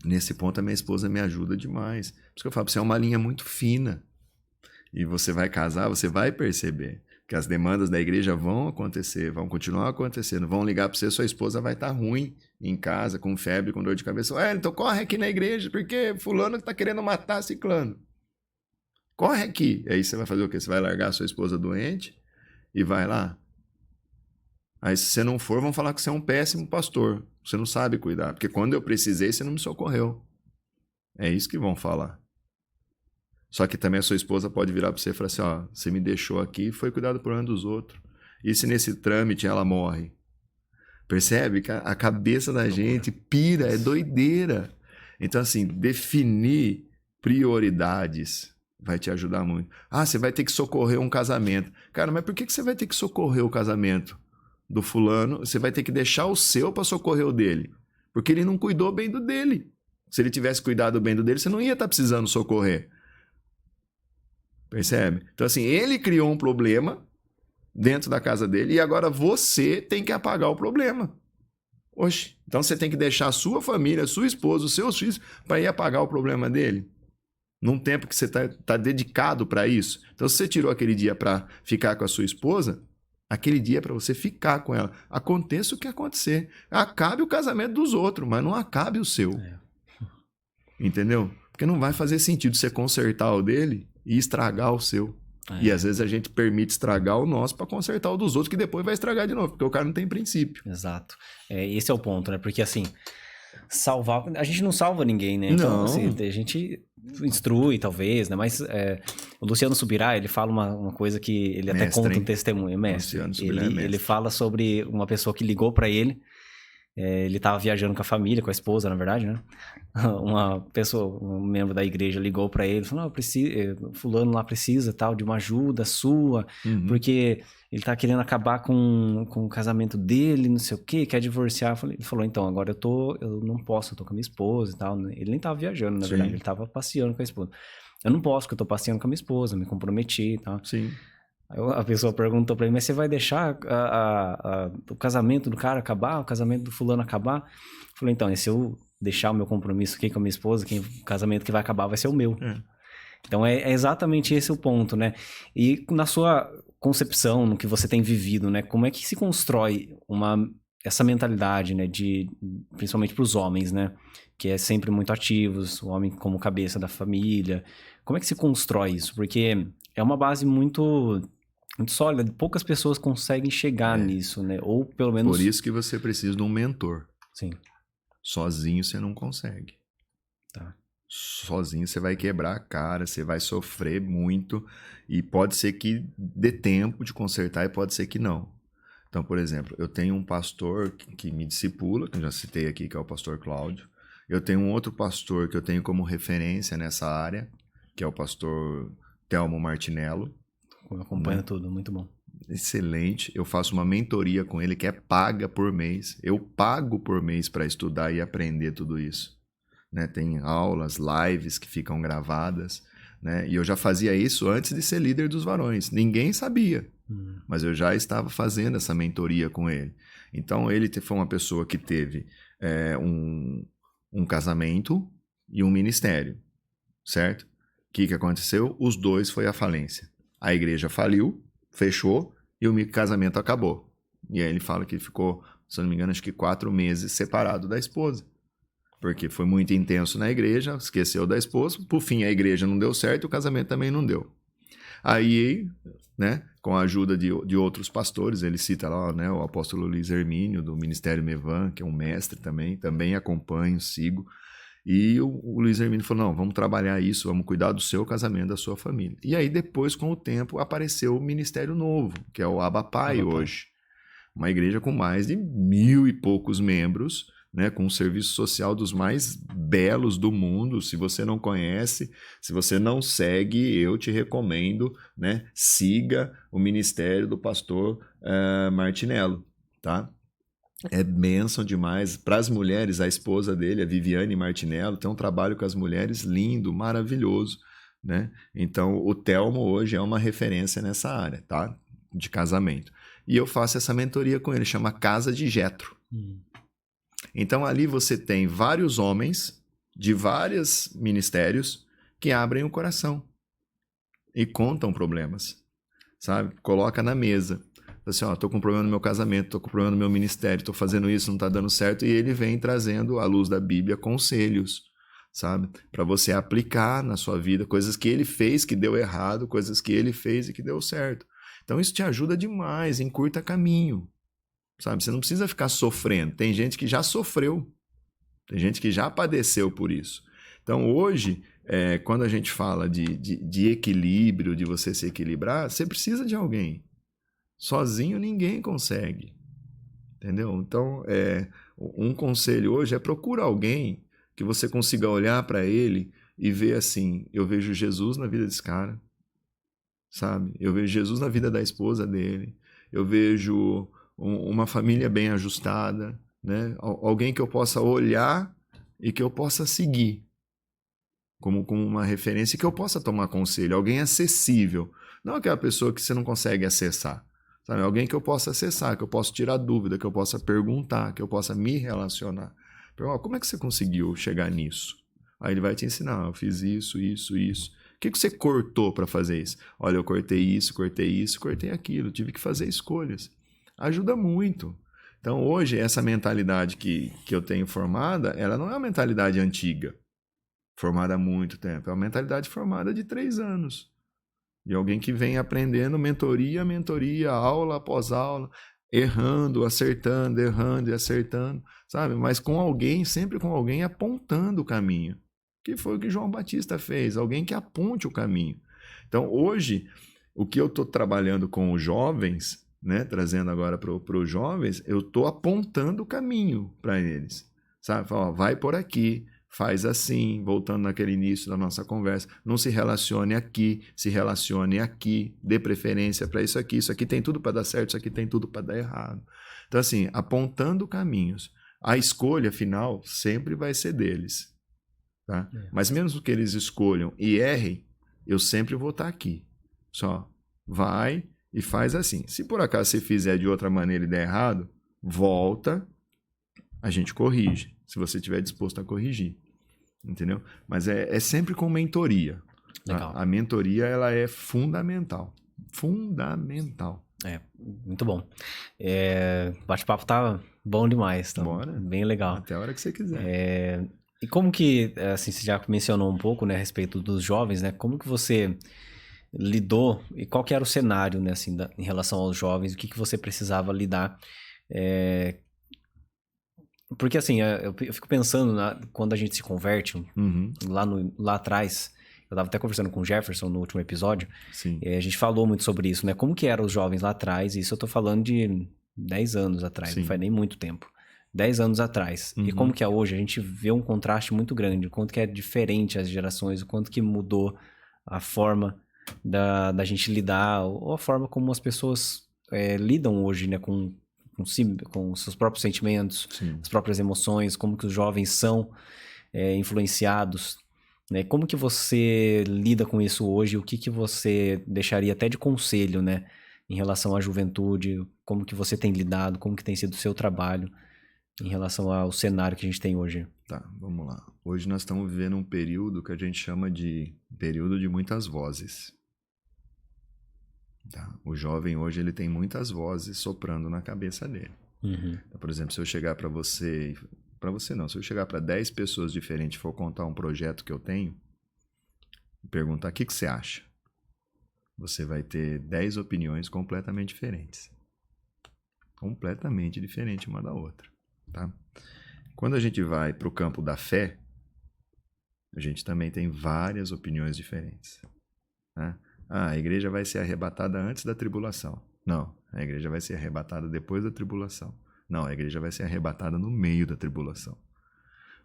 nesse ponto a minha esposa me ajuda demais. Por isso que eu falo, você é uma linha muito fina. E você vai casar, você vai perceber que as demandas da igreja vão acontecer, vão continuar acontecendo, vão ligar para você, sua esposa vai estar ruim em casa, com febre, com dor de cabeça. Então corre aqui na igreja, porque fulano está querendo matar ciclano. Corre aqui. Aí você vai fazer o quê? Você vai largar a sua esposa doente e vai lá? Aí se você não for, vão falar que você é um péssimo pastor. Você não sabe cuidar, porque quando eu precisei, você não me socorreu. É isso que vão falar. Só que também a sua esposa pode virar para você e falar assim, você me deixou aqui e foi cuidar do problema dos outros. E se nesse trâmite ela morre? Percebe que a cabeça da gente pira, é doideira. Então, assim, definir prioridades vai te ajudar muito. Você vai ter que socorrer um casamento. Cara, mas por que você vai ter que socorrer o casamento do fulano? Você vai ter que deixar o seu para socorrer o dele. Porque ele não cuidou bem do dele. Se ele tivesse cuidado bem do dele, você não ia estar precisando socorrer. Percebe? Então, assim, ele criou um problema dentro da casa dele e agora você tem que apagar o problema. Oxe, então você tem que deixar a sua família, a sua esposa, os seus filhos para ir apagar o problema dele. Num tempo que você tá dedicado para isso. Então, se você tirou aquele dia para ficar com a sua esposa, aquele dia é para você ficar com ela. Aconteça o que acontecer. Acabe o casamento dos outros, mas não acabe o seu. Entendeu? Porque não vai fazer sentido você consertar o dele e estragar o seu. E às vezes a gente permite estragar o nosso para consertar o dos outros, que depois vai estragar de novo, porque o cara não tem princípio. Exato. Esse é o ponto, né? Porque assim, salvar... A gente não salva ninguém, né? Então, Não. assim, a gente instrui, talvez, né? Mas o Luciano Subirá, ele fala uma coisa que ele até Mestre, conta hein? um testemunho, mestre. Luciano Subirá é mestre. Ele fala sobre uma pessoa que ligou para ele. Ele estava viajando com a família, com a esposa, na verdade, né? Uma pessoa, um membro da igreja ligou para ele, falou, fulano lá precisa tal de uma ajuda sua, porque ele tá querendo acabar com o casamento dele, não sei o quê, quer divorciar. Ele falou, então, agora eu não posso, eu tô com a minha esposa e tal. Ele nem tava viajando, na verdade, ele tava passeando com a esposa. Eu não posso, porque eu tô passeando com a minha esposa, me comprometi e tal. Sim. Aí a pessoa perguntou pra ele, mas você vai deixar o casamento do cara acabar, o casamento do fulano acabar? Eu falei, então, e se eu deixar o meu compromisso aqui com a minha esposa, o casamento que vai acabar vai ser o meu. Então é exatamente esse o ponto, né? E na sua concepção, no que você tem vivido, né? Como é que se constrói essa mentalidade, né? Principalmente para os homens, né? Que é sempre muito ativos, o homem como cabeça da família. Como é que se constrói isso? Porque é uma base muito sólida, poucas pessoas conseguem chegar nisso, né? Ou pelo menos... Por isso que você precisa de um mentor. Sim. Sozinho você não consegue. Tá. Sozinho você vai quebrar a cara, você vai sofrer muito e pode ser que dê tempo de consertar e pode ser que não. Então, por exemplo, eu tenho um pastor que me discipula, que eu já citei aqui, que é o pastor Cláudio. Eu tenho um outro pastor que eu tenho como referência nessa área, que é o pastor Telmo Martinello. Eu acompanho tudo, muito bom. Excelente. Eu faço uma mentoria com ele que é paga por mês. Eu pago por mês para estudar e aprender tudo isso. Né? Tem aulas, lives que ficam gravadas. Né? E eu já fazia isso antes de ser líder dos varões. Ninguém sabia, mas eu já estava fazendo essa mentoria com ele. Então, ele foi uma pessoa que teve um casamento e um ministério, certo? O que aconteceu? Os dois foi à falência. A igreja faliu, fechou e o casamento acabou. E aí ele fala que ficou, se eu não me engano, acho que 4 meses separado da esposa. Porque foi muito intenso na igreja, esqueceu da esposa, por fim a igreja não deu certo e o casamento também não deu. Aí, né, com a ajuda de outros pastores, ele cita lá, né, o apóstolo Luiz Hermínio, do Ministério Mevan, que é um mestre também acompanho, sigo. E o Luiz Hermínio falou, não, vamos trabalhar isso, vamos cuidar do seu casamento, da sua família. E aí depois, com o tempo, apareceu o Ministério Novo, que é o Abapai hoje. Uma igreja com mais de 1.000 e poucos membros, né, com um serviço social dos mais belos do mundo. Se você não conhece, se você não segue, eu te recomendo, né, siga o ministério do pastor Martinello, tá? É bênção demais. Para as mulheres, a esposa dele, a Viviane Martinello, tem um trabalho com as mulheres lindo, maravilhoso, né? Então, o Telmo hoje é uma referência nessa área, tá? De casamento. E eu faço essa mentoria com ele, chama Casa de Jetro. Então, ali você tem vários homens de vários ministérios que abrem o coração e contam problemas, sabe? Coloca na mesa. Assim, ó, tô com problema no meu casamento, tô com problema no meu ministério, tô fazendo isso, não tá dando certo. E ele vem trazendo, à luz da Bíblia, conselhos, sabe? Para você aplicar na sua vida coisas que ele fez que deu errado, coisas que ele fez e que deu certo. Então, isso te ajuda demais, encurta caminho, sabe? Você não precisa ficar sofrendo. Tem gente que já sofreu, tem gente que já padeceu por isso. Então, hoje, quando a gente fala de equilíbrio, de você se equilibrar, você precisa de alguém. Sozinho ninguém consegue, entendeu? Então, um conselho hoje é procura alguém que você consiga olhar para ele e ver assim, eu vejo Jesus na vida desse cara, sabe? Eu vejo Jesus na vida da esposa dele, eu vejo uma família bem ajustada, né? Alguém que eu possa olhar e que eu possa seguir como uma referência e que eu possa tomar conselho, alguém acessível, não aquela pessoa que você não consegue acessar. Sabe? Alguém que eu possa acessar, que eu possa tirar dúvida, que eu possa perguntar, que eu possa me relacionar. Como é que você conseguiu chegar nisso? Aí ele vai te ensinar, eu fiz isso, isso, isso. O que você cortou para fazer isso? Olha, eu cortei isso, cortei aquilo, tive que fazer escolhas. Ajuda muito. Então hoje, essa mentalidade que eu tenho formada, ela não é uma mentalidade antiga, formada há muito tempo, é uma mentalidade formada de 3 anos. De alguém que vem aprendendo mentoria a mentoria, aula após aula, errando, acertando, errando e acertando, sabe? Mas com alguém, sempre com alguém apontando o caminho. Que foi o que João Batista fez, alguém que aponte o caminho. Então, hoje, o que eu estou trabalhando com os jovens, né? Trazendo agora para os jovens, eu estou apontando o caminho para eles, sabe? Fala, ó, vai por aqui. Faz assim, voltando naquele início da nossa conversa, não se relacione aqui, se relacione aqui, dê preferência para isso aqui tem tudo para dar certo, isso aqui tem tudo para dar errado. Então assim, apontando caminhos. A escolha final sempre vai ser deles, tá? Mas mesmo que eles escolham e errem, eu sempre vou estar aqui. Só vai e faz assim. Se por acaso você fizer de outra maneira e der errado, volta, a gente corrige, se você estiver disposto a corrigir. Entendeu? Mas é sempre com mentoria. Legal. A mentoria, ela é fundamental. Fundamental. Muito bom. O bate-papo tá bom demais. Tá Bora. bem legal. Até a hora que você quiser. E como que, assim, você já mencionou um pouco, né, a respeito dos jovens, né? Como que você lidou e qual que era o cenário, né, assim, em relação aos jovens? O que você precisava lidar? Porque, assim, eu fico pensando, quando a gente se converte, lá atrás, eu estava até conversando com o Jefferson no último episódio, a gente falou muito sobre isso, né? Como que eram os jovens lá atrás, isso eu tô falando de 10 anos atrás, não faz nem muito tempo. 10 anos atrás. E como que é hoje, a gente vê um contraste muito grande, o quanto que é diferente as gerações, o quanto que mudou a forma da gente lidar, ou a forma como as pessoas lidam hoje, né, com seus próprios sentimentos, as próprias emoções, como que os jovens são influenciados, né? Como que você lida com isso hoje? O que você deixaria até de conselho, né, em relação à juventude? Como que você tem lidado? Como que tem sido o seu trabalho em relação ao cenário que a gente tem hoje? Tá, vamos lá. Hoje nós estamos vivendo um período que a gente chama de período de muitas vozes. Tá? O jovem hoje ele tem muitas vozes soprando na cabeça dele. Então, por exemplo, se eu chegar para você não, se eu chegar para 10 pessoas diferentes e for contar um projeto que eu tenho, e perguntar o que você acha, você vai ter 10 opiniões completamente diferentes. Completamente diferente uma da outra, tá? Quando a gente vai para o campo da fé, a gente também tem várias opiniões diferentes, né? A igreja vai ser arrebatada antes da tribulação. Não, a igreja vai ser arrebatada depois da tribulação. Não, a igreja vai ser arrebatada no meio da tribulação.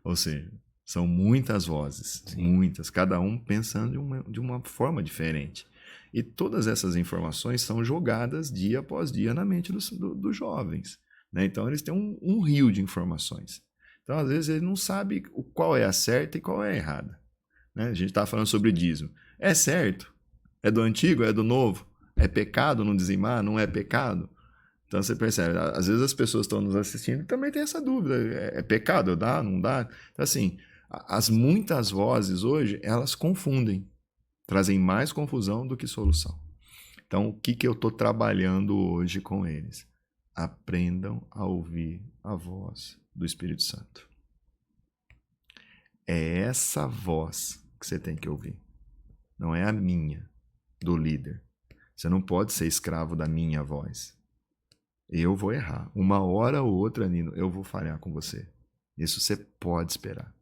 Ou seja, são muitas vozes, muitas, cada um pensando de uma forma diferente. E todas essas informações são jogadas dia após dia na mente dos jovens, né? Então, eles têm um rio de informações. Então, às vezes, ele não sabe qual é a certa e qual é a errada, né? A gente está falando sobre dízimo. É certo? É do antigo? É do novo? É pecado não dizimar? Não é pecado? Então, você percebe, às vezes as pessoas estão nos assistindo e também tem essa dúvida. É pecado? Dá? Não dá? Então, assim, as muitas vozes hoje, elas confundem. Trazem mais confusão do que solução. Então, o que eu estou trabalhando hoje com eles? Aprendam a ouvir a voz do Espírito Santo. É essa voz que você tem que ouvir. Não é a minha, do líder. Você não pode ser escravo da minha voz. Eu vou errar. Uma hora ou outra, Nino, eu vou falhar com você. Isso você pode esperar.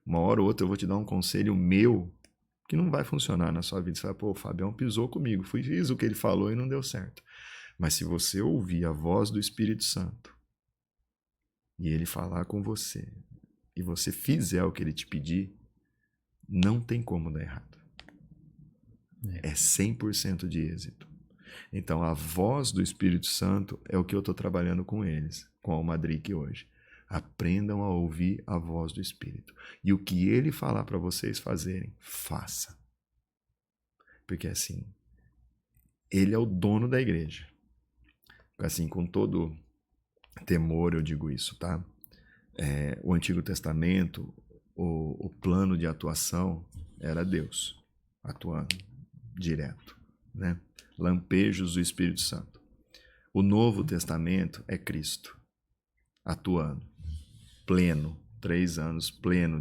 Uma hora ou outra eu vou te dar um conselho meu que não vai funcionar na sua vida. Você vai, pô, o Fabião pisou comigo. Fiz o que ele falou e não deu certo. Mas se você ouvir a voz do Espírito Santo e ele falar com você e você fizer o que ele te pedir, não tem como dar errado. É 100% de êxito. Então, a voz do Espírito Santo é o que eu estou trabalhando com eles, com a Almadrique hoje. Aprendam a ouvir a voz do Espírito. E o que ele falar para vocês fazerem, faça. Porque assim, ele é o dono da igreja. Assim, com todo temor eu digo isso, tá? O Antigo Testamento, o plano de atuação era Deus atuando direto, né? Lampejos do Espírito Santo. O Novo Testamento é Cristo atuando, pleno, 3 anos pleno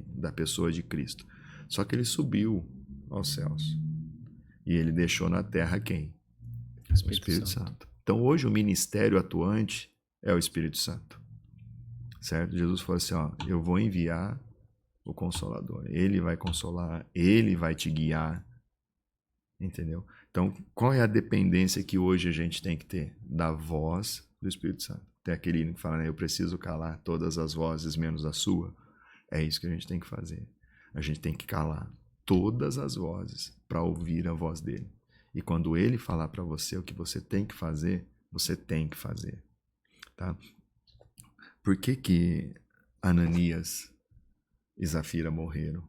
da pessoa de Cristo. Só que ele subiu aos céus e ele deixou na terra quem? O Espírito Santo. Então hoje o ministério atuante é o Espírito Santo, certo? Jesus falou assim, ó, eu vou enviar o Consolador, ele vai consolar, ele vai te guiar, entendeu? Então, qual é a dependência que hoje a gente tem que ter? Da voz do Espírito Santo. Tem aquele que fala, né, eu preciso calar todas as vozes menos a sua. É isso que a gente tem que fazer. A gente tem que calar todas as vozes para ouvir a voz dele. E quando ele falar para você o que você tem que fazer, você tem que fazer. Tá? Por que Ananias e Zafira morreram?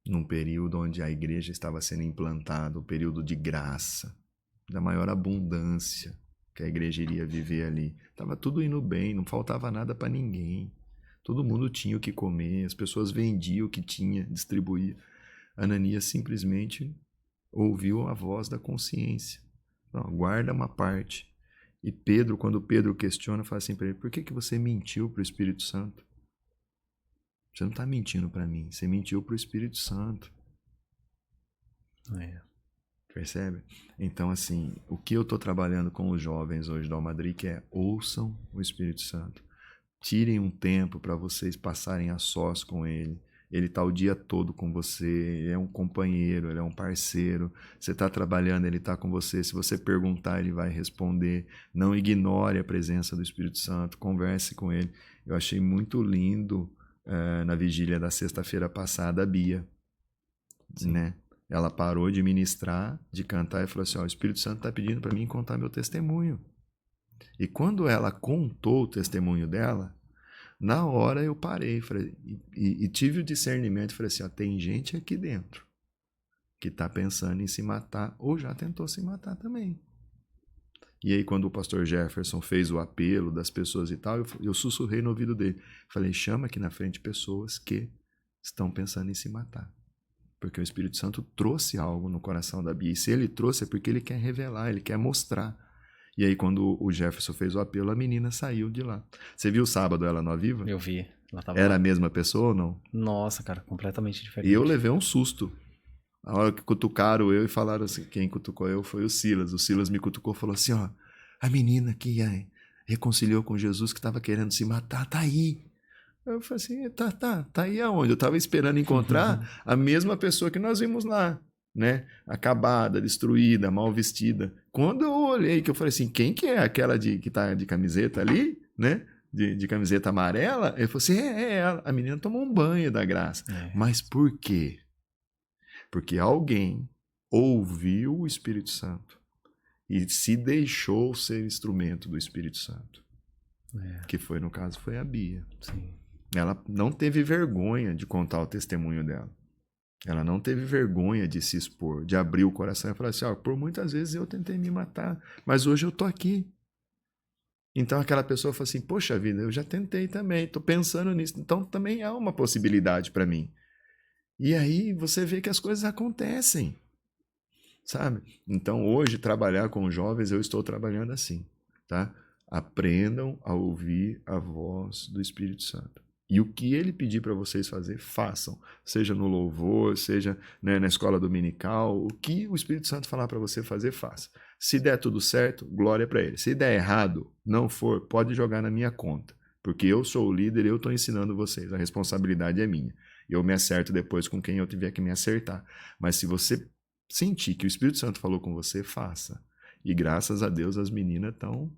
Num período onde a igreja estava sendo implantada, um período de graça, da maior abundância que a igreja iria viver ali. Estava tudo indo bem, não faltava nada para ninguém. Todo mundo tinha o que comer, as pessoas vendiam o que tinha, distribuía. Ananias simplesmente ouviu a voz da consciência. Não, guarda uma parte. E Pedro, quando Pedro questiona, fala assim para ele, por que você mentiu para o Espírito Santo? Você não está mentindo para mim, você mentiu para o Espírito Santo. Percebe? Então, assim, o que eu estou trabalhando com os jovens hoje da Almadrique é ouçam o Espírito Santo. Tirem um tempo para vocês passarem a sós com ele. Ele está o dia todo com você, ele é um companheiro, ele é um parceiro. Você está trabalhando, ele está com você. Se você perguntar, ele vai responder. Não ignore a presença do Espírito Santo, converse com ele. Eu achei muito lindo na vigília da sexta-feira passada a Bia, né? Ela parou de ministrar, de cantar e falou assim, ó, o Espírito Santo está pedindo para mim contar meu testemunho. E quando ela contou o testemunho dela, na hora eu parei falei, e tive o discernimento e falei assim, ó, tem gente aqui dentro que está pensando em se matar ou já tentou se matar também. E aí quando o pastor Jefferson fez o apelo das pessoas e tal, eu sussurrei no ouvido dele. Falei, chama aqui na frente pessoas que estão pensando em se matar. Porque o Espírito Santo trouxe algo no coração da Bia. E se ele trouxe é porque ele quer revelar, ele quer mostrar. E aí quando o Jefferson fez o apelo, a menina saiu de lá. Você viu sábado ela no Aviva? Eu vi. Ela tava Era lá. a mesma pessoa ou não? Nossa, cara, completamente diferente. E eu levei um susto. A hora que cutucaram eu e falaram assim, quem cutucou eu foi o Silas. O Silas me cutucou e falou assim, ó, a menina que reconciliou com Jesus, que estava querendo se matar, tá aí. Eu falei assim, tá aí aonde? Eu estava esperando encontrar a mesma pessoa que nós vimos lá, né? Acabada, destruída, mal vestida. Quando eu olhei, que eu falei assim, quem que é aquela que tá de camiseta ali, né? De camiseta amarela? Ele falou assim, é ela. A menina tomou um banho da graça. Mas por quê? Porque alguém ouviu o Espírito Santo e se deixou ser instrumento do Espírito Santo. Que foi, no caso, foi a Bia. Sim. Ela não teve vergonha de contar o testemunho dela. Ela não teve vergonha de se expor, de abrir o coração e falar assim, ó, por muitas vezes eu tentei me matar, mas hoje eu tô aqui. Então aquela pessoa fala assim, poxa vida, eu já tentei também, tô pensando nisso, então também é uma possibilidade para mim. E aí você vê que as coisas acontecem, sabe? Então hoje trabalhar com jovens, eu estou trabalhando assim, tá? Aprendam a ouvir a voz do Espírito Santo. E o que ele pedir para vocês fazer, façam. Seja no louvor, seja, né, na escola dominical. O que o Espírito Santo falar para você fazer, faça. Se der tudo certo, glória para ele. Se der errado, não for, pode jogar na minha conta. Porque eu sou o líder e eu estou ensinando vocês. A responsabilidade é minha. Eu me acerto depois com quem eu tiver que me acertar. Mas se você sentir que o Espírito Santo falou com você, faça. E graças a Deus as meninas estão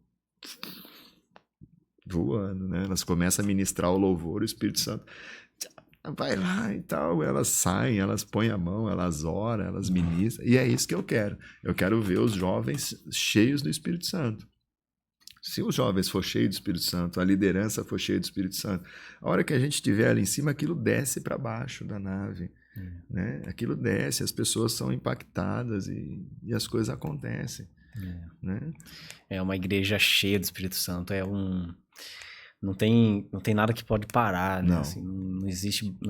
voando, né? Elas começam a ministrar o louvor, o Espírito Santo vai lá e tal, elas saem, elas põem a mão, elas oram, elas ministram, e é isso que eu quero. Eu quero ver os jovens cheios do Espírito Santo. Se os jovens for cheio do Espírito Santo, a liderança for cheia do Espírito Santo, a hora que a gente estiver ali em cima, aquilo desce para baixo da nave, né? Aquilo desce, as pessoas são impactadas e as coisas acontecem. Né? É uma igreja cheia do Espírito Santo, não tem nada que pode parar, né? Não. Assim, não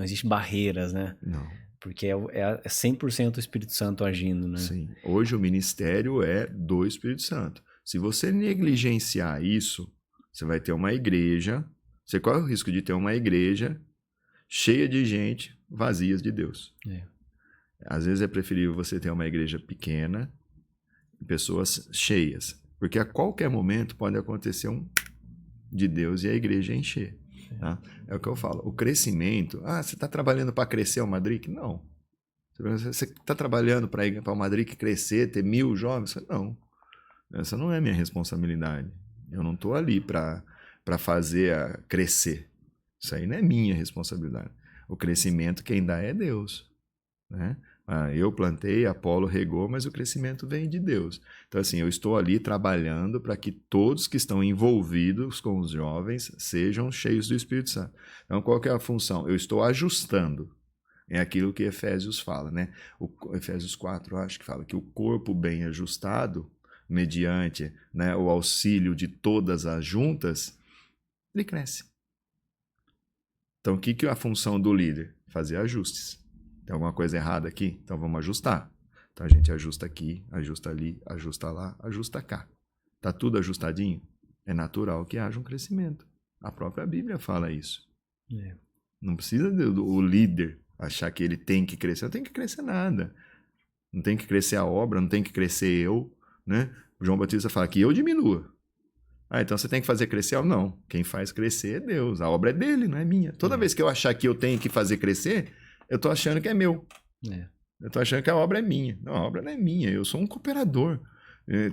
existe barreiras, né? Não. Porque é 100% o Espírito Santo agindo, né? Sim. Hoje o ministério é do Espírito Santo. Se você negligenciar isso, você vai ter uma igreja, você corre o risco de ter uma igreja cheia de gente vazias de Deus. Às vezes é preferível você ter uma igreja pequena, pessoas cheias, porque a qualquer momento pode acontecer de Deus e a igreja encher. Tá? É o que eu falo. O crescimento, você está trabalhando para crescer o Madrid? Não. Você está trabalhando para o Madrid crescer, ter 1000 jovens? Não. Essa não é minha responsabilidade. Eu não estou ali para fazer crescer. Isso aí não é minha responsabilidade. O crescimento quem dá é Deus, né? Eu plantei, Apolo regou, mas o crescimento vem de Deus. Então, assim, eu estou ali trabalhando para que todos que estão envolvidos com os jovens sejam cheios do Espírito Santo. Então, qual que é a função? Eu estou ajustando. É aquilo que Efésios fala, né? O Efésios 4, eu acho que fala que o corpo bem ajustado, mediante, né, o auxílio de todas as juntas, ele cresce. Então, o que é a função do líder? Fazer ajustes. Tem alguma coisa errada aqui? Então vamos ajustar. Então a gente ajusta aqui, ajusta ali, ajusta lá, ajusta cá. Tá tudo ajustadinho? É natural que haja um crescimento. A própria Bíblia fala isso. Não precisa o líder achar que ele tem que crescer. Não tem que crescer nada. Não tem que crescer a obra, não tem que crescer eu, né? O João Batista fala que eu diminua. Então você tem que fazer crescer? Não. Quem faz crescer é Deus. A obra é dele, não é minha. Toda vez que eu achar que eu tenho que fazer crescer, eu estou achando que é meu. Eu estou achando que a obra é minha. Não, a obra não é minha. Eu sou um cooperador.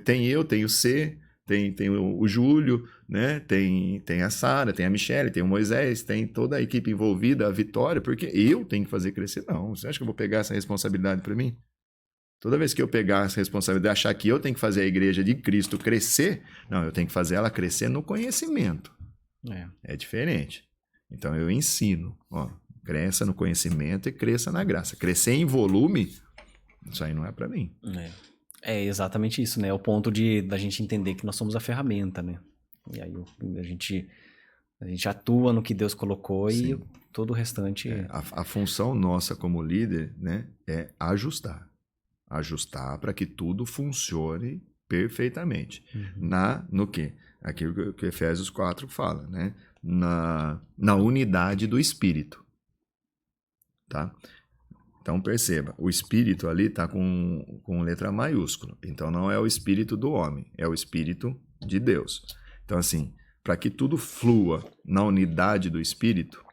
Tem eu, tem o C, tem o Júlio, né? Tem a Sara, tem a Michele, tem o Moisés, tem toda a equipe envolvida, a Vitória, porque eu tenho que fazer crescer. Não, você acha que eu vou pegar essa responsabilidade para mim? Toda vez que eu pegar essa responsabilidade, achar que eu tenho que fazer a igreja de Cristo crescer, não, eu tenho que fazer ela crescer no conhecimento. É diferente. Então eu ensino, cresça no conhecimento e cresça na graça. Crescer em volume, isso aí não é para mim. É exatamente isso, né? É o ponto da gente entender que nós somos a ferramenta, né? E aí a gente atua no que Deus colocou. Sim. E todo o restante... A função nossa como líder, né, é ajustar. Ajustar para que tudo funcione perfeitamente. No quê? Aquilo que Efésios 4 fala, né? Na unidade do Espírito. Tá? Então perceba, o espírito ali está com letra maiúscula. Então não é o espírito do homem, é o espírito de Deus. Então assim, para que tudo flua na unidade do espírito,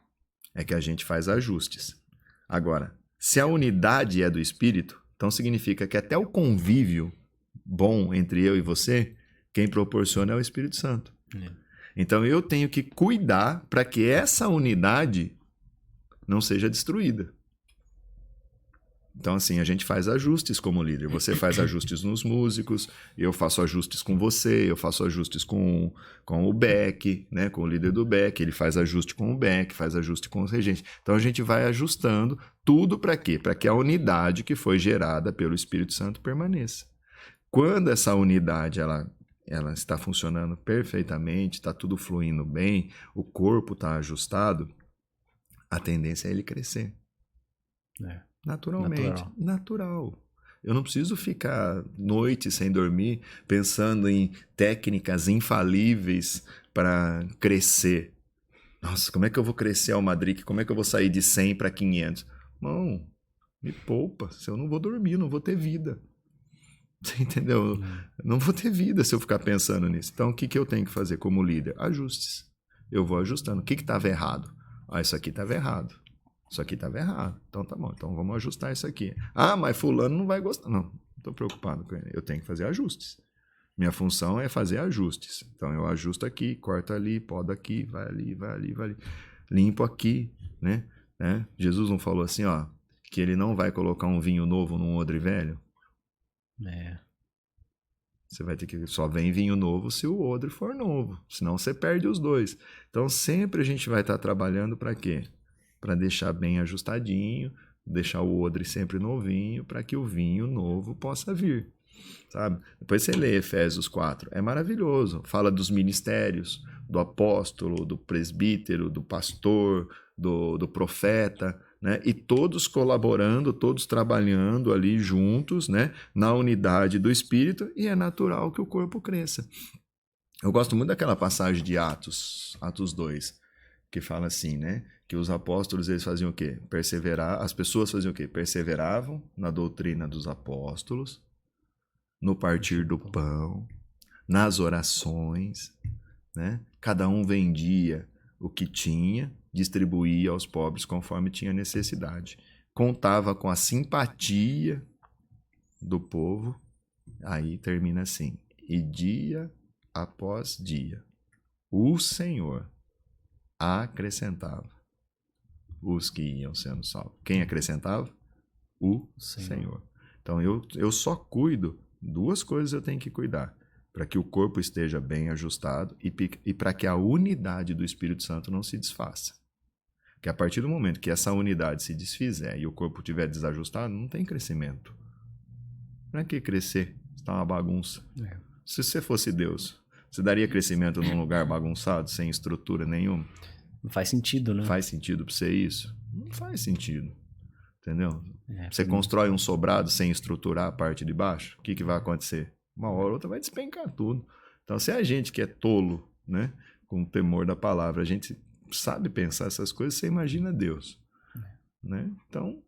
é que a gente faz ajustes. Agora, se a unidade é do espírito, então significa que até o convívio bom entre eu e você, quem proporciona é o Espírito Santo. Então eu tenho que cuidar para que essa unidade não seja destruída. Então, assim, a gente faz ajustes como líder. Você faz ajustes nos músicos, eu faço ajustes com você, eu faço ajustes com o Beck, né? Com o líder do Beck, ele faz ajuste com o Beck, faz ajuste com os regentes. Então, a gente vai ajustando tudo para quê? Para que a unidade que foi gerada pelo Espírito Santo permaneça. Quando essa unidade ela está funcionando perfeitamente, está tudo fluindo bem, o corpo está ajustado, a tendência é ele crescer. Naturalmente. Natural. Eu não preciso ficar noite sem dormir pensando em técnicas infalíveis para crescer. Nossa, como é que eu vou crescer ao Madrid? Como é que eu vou sair de 100 para 500? Não, me poupa. Se eu não vou dormir, eu não vou ter vida. Você entendeu? Eu não vou ter vida se eu ficar pensando nisso. Então, o que eu tenho que fazer como líder? Ajustes. Eu vou ajustando. O que estava errado? Isso aqui estava errado. Isso aqui estava errado. Então tá bom, então vamos ajustar isso aqui. Mas fulano não vai gostar. Não estou preocupado com ele. Eu tenho que fazer ajustes. Minha função é fazer ajustes. Então eu ajusto aqui, corto ali, podo aqui, vai ali, vai ali, vai ali. Limpo aqui, né? Jesus não falou assim, que ele não vai colocar um vinho novo num odre velho? Você vai ter que... Só vem vinho novo se o odre for novo. Senão você perde os dois. Então sempre a gente vai estar trabalhando para quê? Para deixar bem ajustadinho, deixar o odre sempre novinho, para que o vinho novo possa vir, sabe? Depois você lê Efésios 4, é maravilhoso. Fala dos ministérios, do apóstolo, do presbítero, do pastor, do profeta, né? E todos colaborando, todos trabalhando ali juntos, né? Na unidade do Espírito, e é natural que o corpo cresça. Eu gosto muito daquela passagem de Atos 2, que fala assim, né? Que os apóstolos, eles faziam o quê? As pessoas faziam o quê? Perseveravam na doutrina dos apóstolos, no partir do pão, nas orações, né? Cada um vendia o que tinha, distribuía aos pobres conforme tinha necessidade. Contava com a simpatia do povo, aí termina assim, e dia após dia, o Senhor acrescentava os que iam sendo salvos. Quem acrescentava? O Senhor. Então eu só cuido, duas coisas eu tenho que cuidar, para que o corpo esteja bem ajustado e para que a unidade do Espírito Santo não se desfaça. Porque a partir do momento que essa unidade se desfizer e o corpo estiver desajustado, não tem crescimento. Para que crescer? Está uma bagunça. Se você fosse Deus, você daria crescimento num lugar bagunçado, sem estrutura nenhuma? Não faz sentido, né? Faz sentido para você isso? Não faz sentido. Entendeu? Você constrói um sobrado sem estruturar a parte de baixo, o que vai acontecer? Uma hora ou outra vai despencar tudo. Então, se a gente que é tolo, né, com o temor da palavra, a gente sabe pensar essas coisas, você imagina Deus. Né? Então,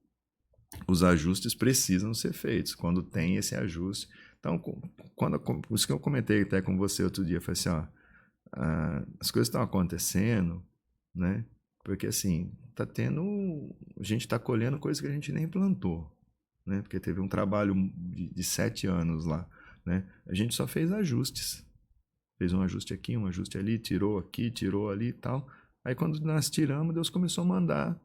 os ajustes precisam ser feitos. Quando tem esse ajuste... Então, por isso que eu comentei até com você outro dia, eu falei assim, as coisas estão acontecendo, né? Porque assim, a gente está colhendo coisas que a gente nem plantou, né? Porque teve um trabalho de 7 anos lá, né? A gente só fez ajustes. Fez um ajuste aqui, um ajuste ali, tirou aqui, tirou ali e tal. Aí quando nós tiramos, Deus começou a mandar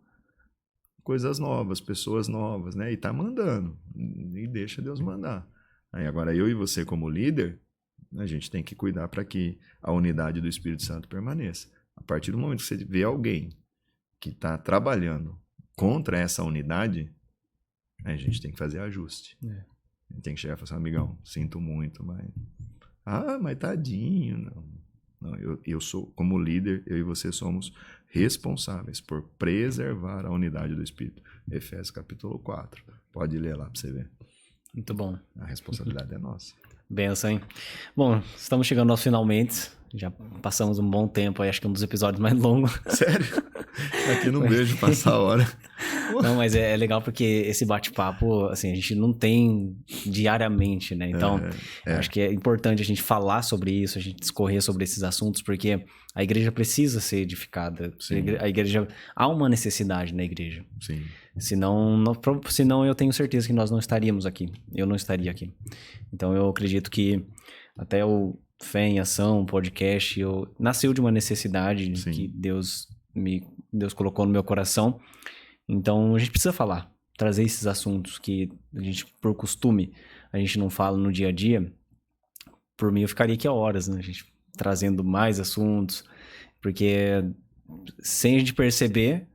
coisas novas, pessoas novas, né? E tá mandando. E deixa Deus mandar. Aí agora eu e você como líder, a gente tem que cuidar para que a unidade do Espírito Santo permaneça. A partir do momento que você vê alguém que está trabalhando contra essa unidade, a gente tem que fazer ajuste. A gente tem que chegar e falar assim, amigão, sinto muito, mas... mas tadinho. Não, eu sou, como líder, eu e você somos responsáveis por preservar a unidade do Espírito. Efésios capítulo 4. Pode ler lá para você ver. Muito bom. A responsabilidade é nossa. Benção, hein? Bom, estamos chegando aos finalmente. Já passamos um bom tempo aí, acho que é um dos episódios mais longos. Sério? Aqui não vejo passar a hora. Não, mas é legal porque esse bate-papo, assim, a gente não tem diariamente, né? Então, eu acho que é importante a gente falar sobre isso, a gente discorrer sobre esses assuntos, porque a igreja precisa ser edificada. Sim. A igreja, há uma necessidade na igreja. Sim. Senão eu tenho certeza que nós não estaríamos aqui. Eu não estaria aqui. Então, eu acredito que até o Fé em Ação, podcast, nasceu de uma necessidade Sim. que Deus colocou no meu coração. Então, a gente precisa falar, trazer esses assuntos que a gente, por costume, a gente não fala no dia a dia. Por mim, eu ficaria aqui há horas, né? A gente trazendo mais assuntos, porque sem a gente perceber,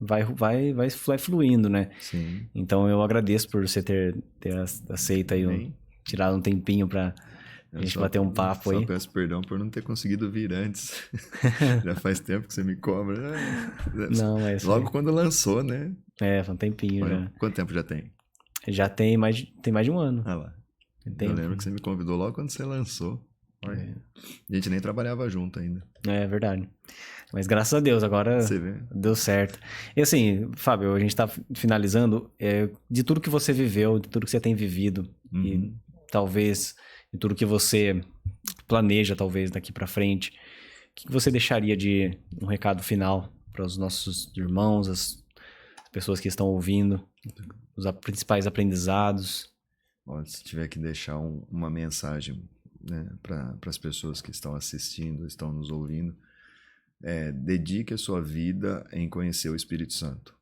vai fluindo, né? Sim. Então, eu agradeço por você ter aceito aí, Amém. tirado um tempinho pra a gente bater um papo aí. Só peço perdão por não ter conseguido vir antes. Já faz tempo que você me cobra. Não, mas... Logo quando lançou, né? Faz um tempinho já. Quanto tempo já tem? Já tem mais de um ano. Ah lá. Tem... Eu lembro que você me convidou logo quando você lançou. A gente nem trabalhava junto ainda. É verdade. Mas graças a Deus, agora Você vê. deu certo. E assim, Fábio, a gente tá finalizando. De tudo que você viveu, de tudo que você tem vivido, e talvez de tudo que você planeja, talvez, daqui pra frente, o que você deixaria de um recado final para os nossos irmãos, as pessoas que estão ouvindo, os principais aprendizados? Olha, se tiver que deixar uma mensagem, né, para as pessoas que estão assistindo, estão nos ouvindo, dedique a sua vida em conhecer o Espírito Santo.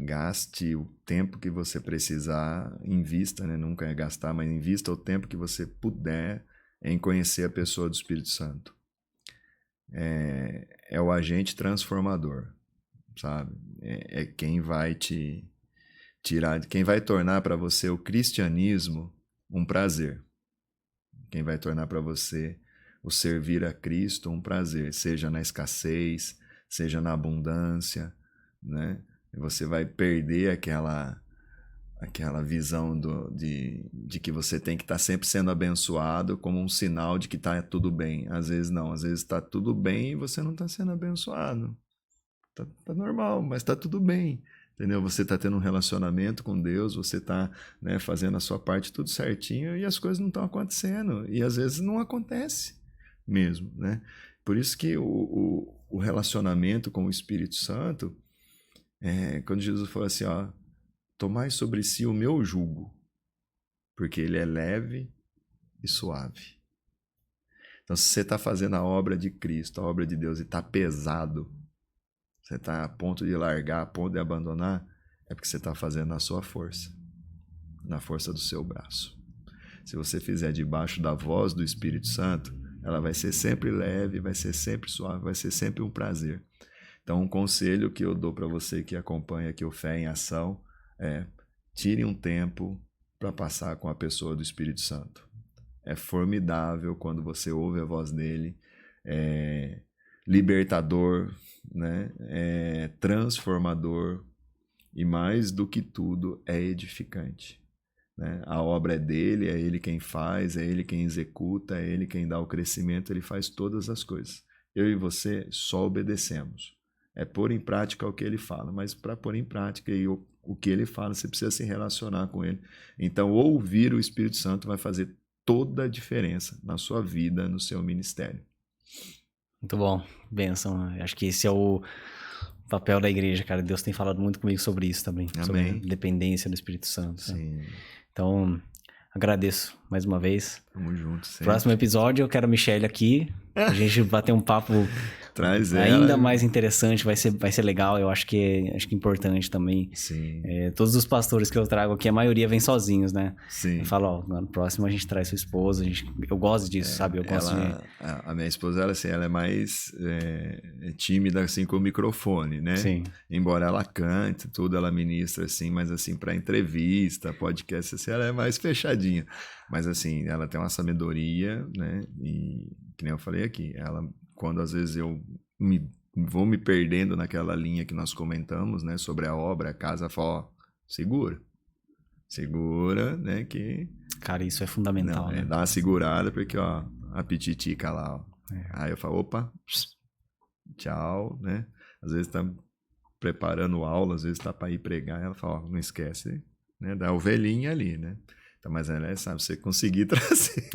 Gaste o tempo que você precisar, invista, né? Nunca é gastar, mas invista o tempo que você puder em conhecer a pessoa do Espírito Santo. É o agente transformador, sabe? É quem vai te tirar, quem vai tornar para você o cristianismo um prazer. Quem vai tornar para você o servir a Cristo um prazer, seja na escassez, seja na abundância, né? Você vai perder aquela visão de que você tem que estar sempre sendo abençoado como um sinal de que está tudo bem. Às vezes não, às vezes está tudo bem e você não está sendo abençoado. Tá normal, mas está tudo bem. Entendeu? Você está tendo um relacionamento com Deus, você está, né, fazendo a sua parte tudo certinho e as coisas não estão acontecendo. E às vezes não acontece mesmo, né? Por isso que o relacionamento com o Espírito Santo, quando Jesus falou assim, ó, tomai sobre si o meu jugo, porque ele é leve e suave. Então, se você está fazendo a obra de Cristo, a obra de Deus, e está pesado, você está a ponto de largar, a ponto de abandonar, é porque você está fazendo na sua força, na força do seu braço. Se você fizer debaixo da voz do Espírito Santo, ela vai ser sempre leve, vai ser sempre suave, vai ser sempre um prazer. Então, um conselho que eu dou para você que acompanha aqui o Fé em Ação é: tire um tempo para passar com a pessoa do Espírito Santo. É formidável quando você ouve a voz dele, é libertador, né? É transformador e, mais do que tudo, é edificante, né? A obra é dele, é ele quem faz, é ele quem executa, é ele quem dá o crescimento, ele faz todas as coisas. Eu e você só obedecemos. É pôr em prática o que ele fala, mas para pôr em prática o que ele fala, você precisa se relacionar com ele. Então, ouvir o Espírito Santo vai fazer toda a diferença na sua vida, no seu ministério. Muito bom, bênção. Acho que esse é o papel da igreja, cara. Deus tem falado muito comigo sobre isso também. Amém. Sobre a dependência do Espírito Santo. Sim. Né? Então, agradeço mais uma vez. Tamo junto. Sempre. Próximo episódio, eu quero a Michelle aqui. A gente bater um papo Traz ainda ela. mais interessante, vai ser legal. Eu acho que é importante também. Sim. Todos os pastores que eu trago aqui, a maioria vem sozinhos, né? Sim. Eu falo, ó, no próximo a gente traz sua esposa. Eu gosto disso, sabe? Eu gosto A minha esposa, ela é mais tímida, assim, com o microfone, né? Sim. Embora ela cante, tudo, ela ministra, assim, mas, assim, para entrevista, podcast, assim, ela é mais fechadinha. Mas, assim, ela tem uma sabedoria, né? E, que nem eu falei aqui, ela, quando às vezes eu vou me perdendo naquela linha que nós comentamos, né? Sobre a obra, a casa, fala, ó, segura, né? Que... Cara, isso é fundamental, né? Dá uma segurada, porque, ó, a pititica lá, ó. Aí eu falo, opa, tchau, né? às vezes está preparando aula, às vezes está para ir pregar, ela fala, ó, não esquece, né, da ovelhinha ali, né? Então, mas ela sabe, se você conseguir trazer,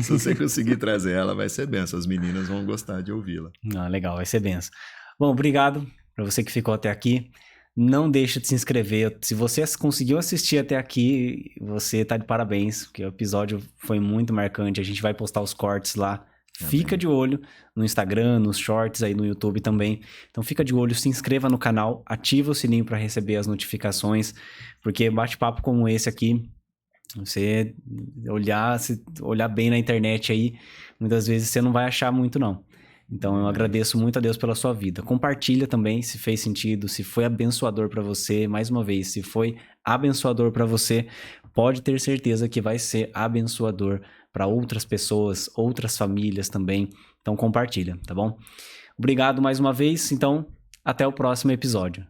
se você conseguir trazer ela, vai ser benção. As meninas vão gostar de ouvi-la. Ah, legal, vai ser benção. Bom, obrigado para você que ficou até aqui. Não deixa de se inscrever. Se você conseguiu assistir até aqui, você tá de parabéns, porque o episódio foi muito marcante. A gente vai postar os cortes lá. Fica de olho no Instagram, nos shorts aí no YouTube também. Então fica de olho, se inscreva no canal, ativa o sininho para receber as notificações, porque bate-papo como esse aqui, você olhar bem na internet aí, muitas vezes você não vai achar muito não. Então eu agradeço muito a Deus pela sua vida. Compartilha também se fez sentido, se foi abençoador para você. Mais uma vez, se foi abençoador para você, pode ter certeza que vai ser abençoador para outras pessoas, outras famílias também. Então compartilha, tá bom? Obrigado mais uma vez. Então, até o próximo episódio.